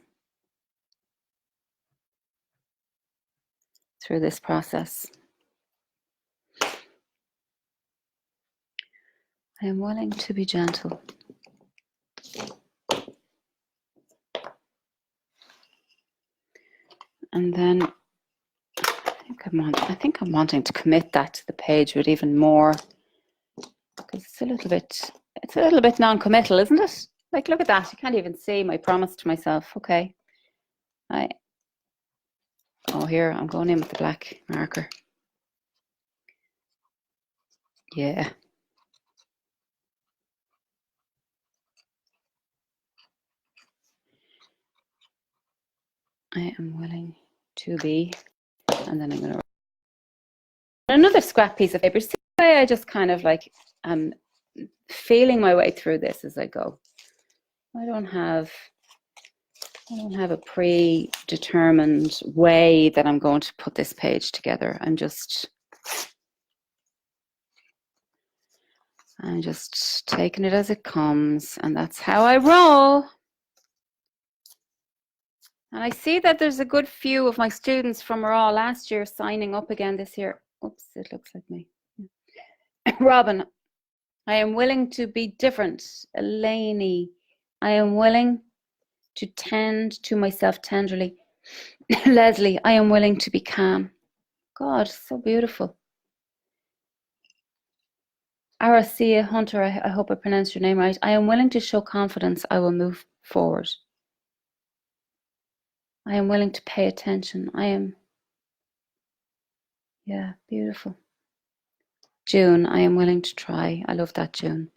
through this process. I am willing to be gentle. And then I think I'm wanting to commit that to the page with even more, because it's a little bit non-committal, isn't it? Like, look at that. You can't even see my promise to myself. Okay. Here, I'm going in with the black marker. Yeah. I am willing to be, and then I'm going to write another scrap piece of paper. See the way I just kind of like feeling my way through this as I go. I don't have a predetermined way that I'm going to put this page together. I'm just taking it as it comes, and that's how I roll. And I see that there's a good few of my students from Raw last year signing up again this year. Oops, it looks like me. Robin, I am willing to be different. Eleni, I am willing to tend to myself tenderly. Leslie, I am willing to be calm. God, so beautiful. Aracia Hunter, I hope I pronounced your name right. I am willing to show confidence. I will move forward. I am willing to pay attention. Yeah, beautiful. June, I am willing to try. I love that, June.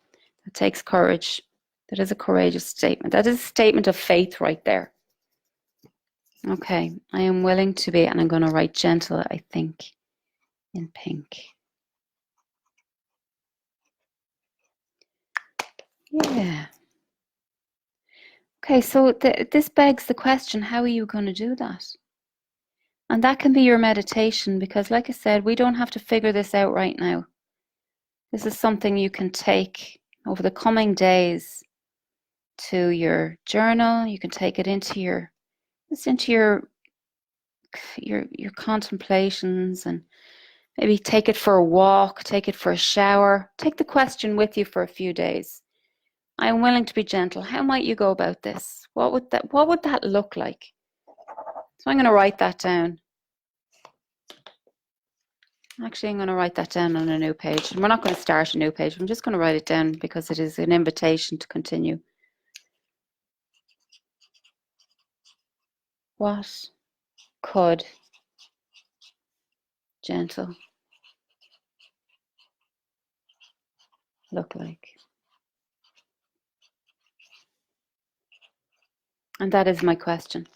That takes courage. That is a courageous statement. That is a statement of faith right there. Okay, I am willing to be, and I'm going to write gentle, I think, in pink. Yeah. Okay, so this begs the question, how are you going to do that? And that can be your meditation, because like I said, we don't have to figure this out right now. This is something you can take over the coming days to your journal. You can take it into your contemplations, and maybe take it for a walk, take it for a shower. Take the question with you for a few days. I am willing to be gentle. How might you go about this? What would that look like? So I'm going to write that down. Actually, I'm going to write that down on a new page. And we're not going to start a new page. I'm just going to write it down because it is an invitation to continue. What could gentle look like? And that is my question.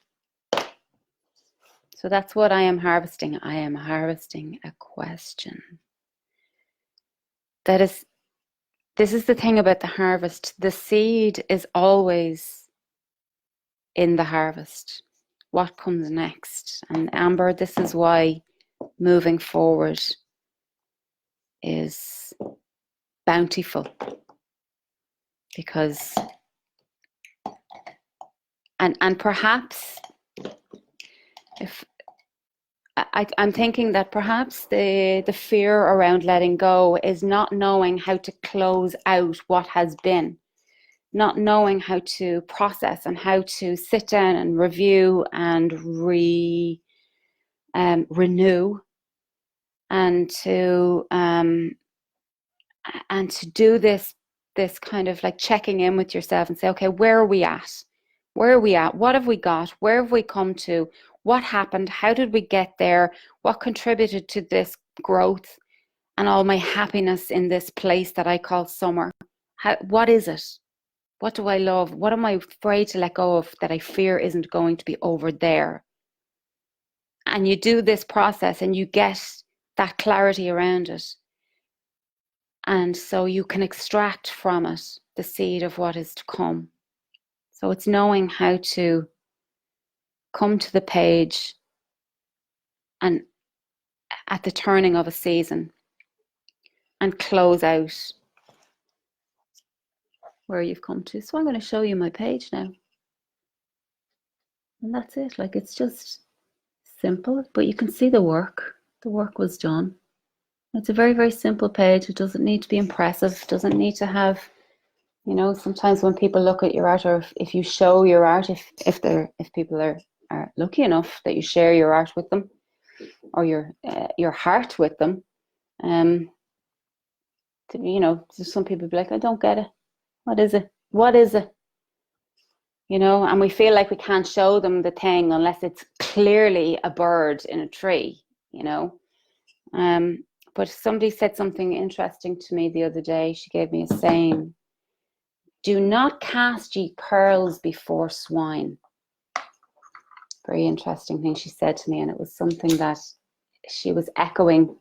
So that's what I am harvesting. I am harvesting a question. This is the thing about the harvest. The seed is always in the harvest. What comes next? And Amber, this is why moving forward is bountiful. Because and perhaps if I'm thinking that perhaps the fear around letting go is not knowing how to close out what has been, not knowing how to process and how to sit down and review and renew and to do this kind of like checking in with yourself and say, okay, where are we at? Where are we at? What have we got? Where have we come to? What happened? How did we get there? What contributed to this growth and all my happiness in this place that I call summer? What is it? What do I love? What am I afraid to let go of that I fear isn't going to be over there? And you do this process and you get that clarity around it. And so you can extract from it the seed of what is to come. So it's knowing how to come to the page and at the turning of a season and close out where you've come to. So I'm going to show you my page now. And that's it. Like, it's just simple, but you can see the work. The work was done. It's a very, very simple page. It doesn't need to be impressive. It doesn't need to have, sometimes when people look at your art, or if you show your art, if people are lucky enough that you share your art with them, or your heart with them, some people be like, I don't get it. What is it? What is it? And we feel like we can't show them the thing unless it's clearly a bird in a tree, But somebody said something interesting to me the other day. She gave me a saying: do not cast ye pearls before swine. Very interesting thing she said to me, and it was something that she was echoing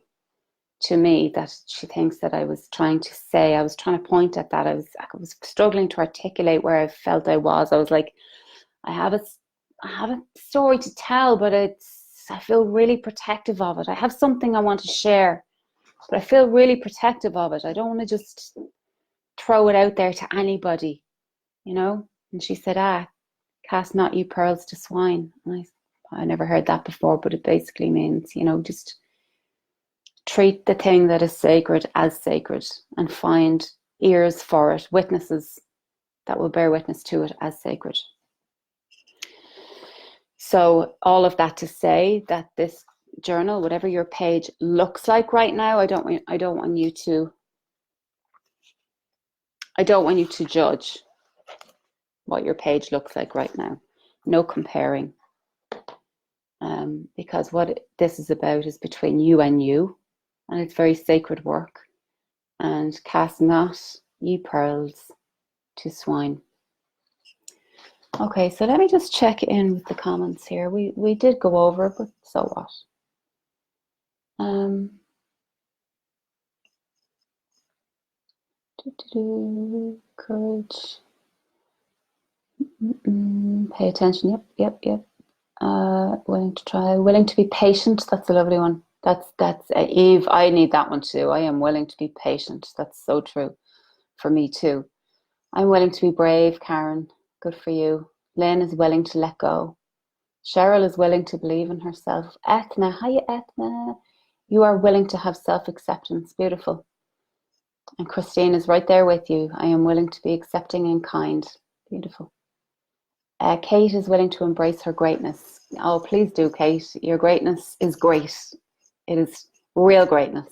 to me, that she thinks that I was trying to say. I was trying to point at that. I was struggling to articulate where I felt I was. I was like, I have a story to tell, but I feel really protective of it. I have something I want to share, but I feel really protective of it. I don't want to just throw it out there to anybody, And she said, cast not you pearls to swine. And I never heard that before, but it basically means, just treat the thing that is sacred as sacred and find ears for it, witnesses that will bear witness to it as sacred. So all of that to say that this journal, whatever your page looks like right now, I don't want you to judge what your page looks like right now. No comparing. Because what this is about is between you, and it's very sacred work. And cast not ye pearls to swine. Okay, so let me just check in with the comments here. We did go over it, but so what? Courage. Pay attention. Yep. Willing to try. Willing to be patient. That's a lovely one. That's Eve. I need that one too. I am willing to be patient. That's so true for me too. I'm willing to be brave, Karen. Good for you. Lynn is willing to let go. Cheryl is willing to believe in herself. Ethna, hiya Ethna. You are willing to have self-acceptance. Beautiful. And Christine is right there with you. I am willing to be accepting and kind. Beautiful. Kate is willing to embrace her greatness. Oh, please do, Kate. Your greatness is great. It is real greatness.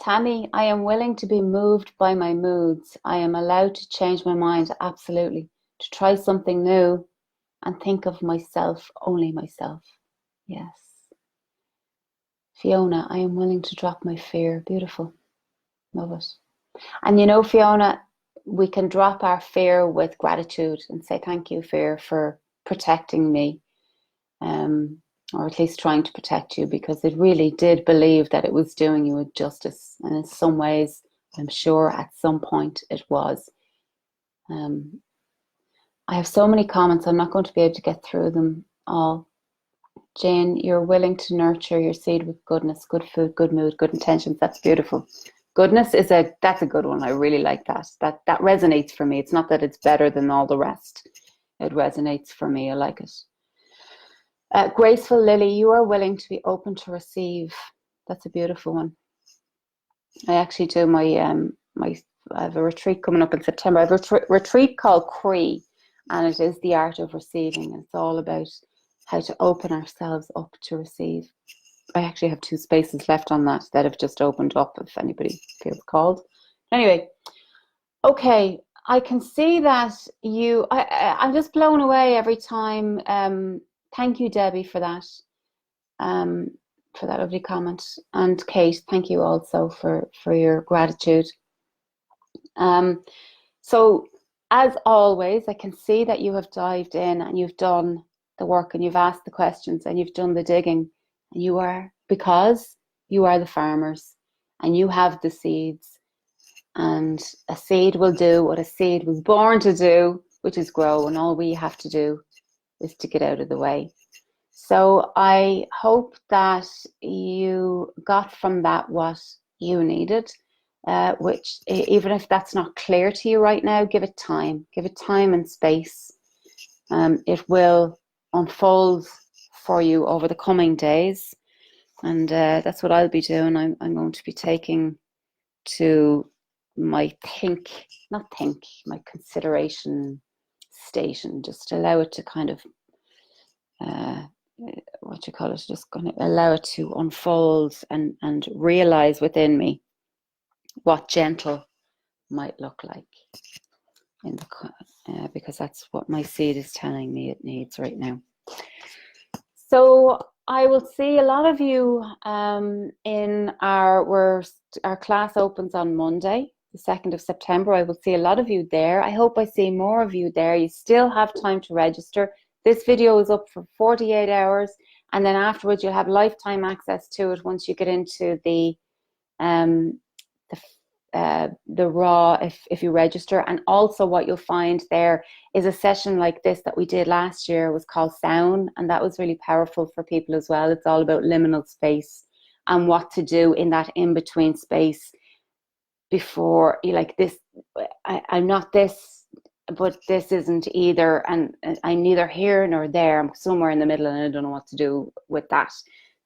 Tammy, I am willing to be moved by my moods. I am allowed to change my mind, absolutely. To try something new and think of myself, only myself. Yes. Fiona, I am willing to drop my fear. Beautiful. Love it. And you know, Fiona, we can drop our fear with gratitude and say, thank you, fear, for protecting me, or at least trying to protect you, because it really did believe that it was doing you a justice. And in some ways, I'm sure at some point it was. I have so many comments, I'm not going to be able to get through them all. Jane, you're willing to nurture your seed with goodness, good food, good mood, good intentions. That's beautiful. Goodness that's a good one. I really like that. That resonates for me. It's not that it's better than all the rest. It resonates for me. I like it. Graceful Lily, you are willing to be open to receive. That's a beautiful one. I actually do I have a retreat coming up in September. I have a retreat called Cree, and it is the art of receiving. It's all about how to open ourselves up to receive. I actually have 2 spaces left on that have just opened up if anybody feels called. Anyway, okay, I can see that I'm just blown away every time. Thank you, Debbie, for that lovely comment. And Kate, thank you also for your gratitude. So as always, I can see that you have dived in and you've done the work and you've asked the questions and you've done the digging, and because you are the farmers and you have the seeds, and a seed will do what a seed was born to do, which is grow, and all we have to do is to get out of the way. So I hope that you got from that what you needed. Which, even if that's not clear to you right now, give it time and space. It will unfold for you over the coming days, and that's what I'll be doing. I'm going to be taking to my my consideration state, and just allow it to kind of just going to allow it to unfold and realize within me what gentle might look like because that's what my seed is telling me it needs right now. So I will see a lot of you in our class opens on Monday, the 2nd of September. I will see a lot of you there. I hope I see more of you there. You still have time to register. This video is up for 48 hours, and then afterwards you'll have lifetime access to it once you get into the raw if you register. And also what you'll find there is a session like this that we did last year, was called Sound, and that was really powerful for people as well. It's all about liminal space and what to do in that in-between space before you like this. I'm not this, but this isn't either, and I'm neither here nor there. I'm somewhere in the middle and I don't know what to do with that.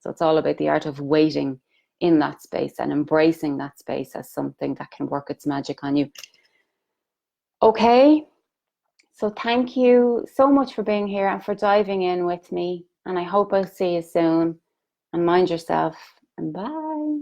So it's all about the art of waiting in that space and embracing that space as something that can work its magic on you. Okay, so thank you so much for being here and for diving in with me, and I hope I'll see you soon, and mind yourself, and bye.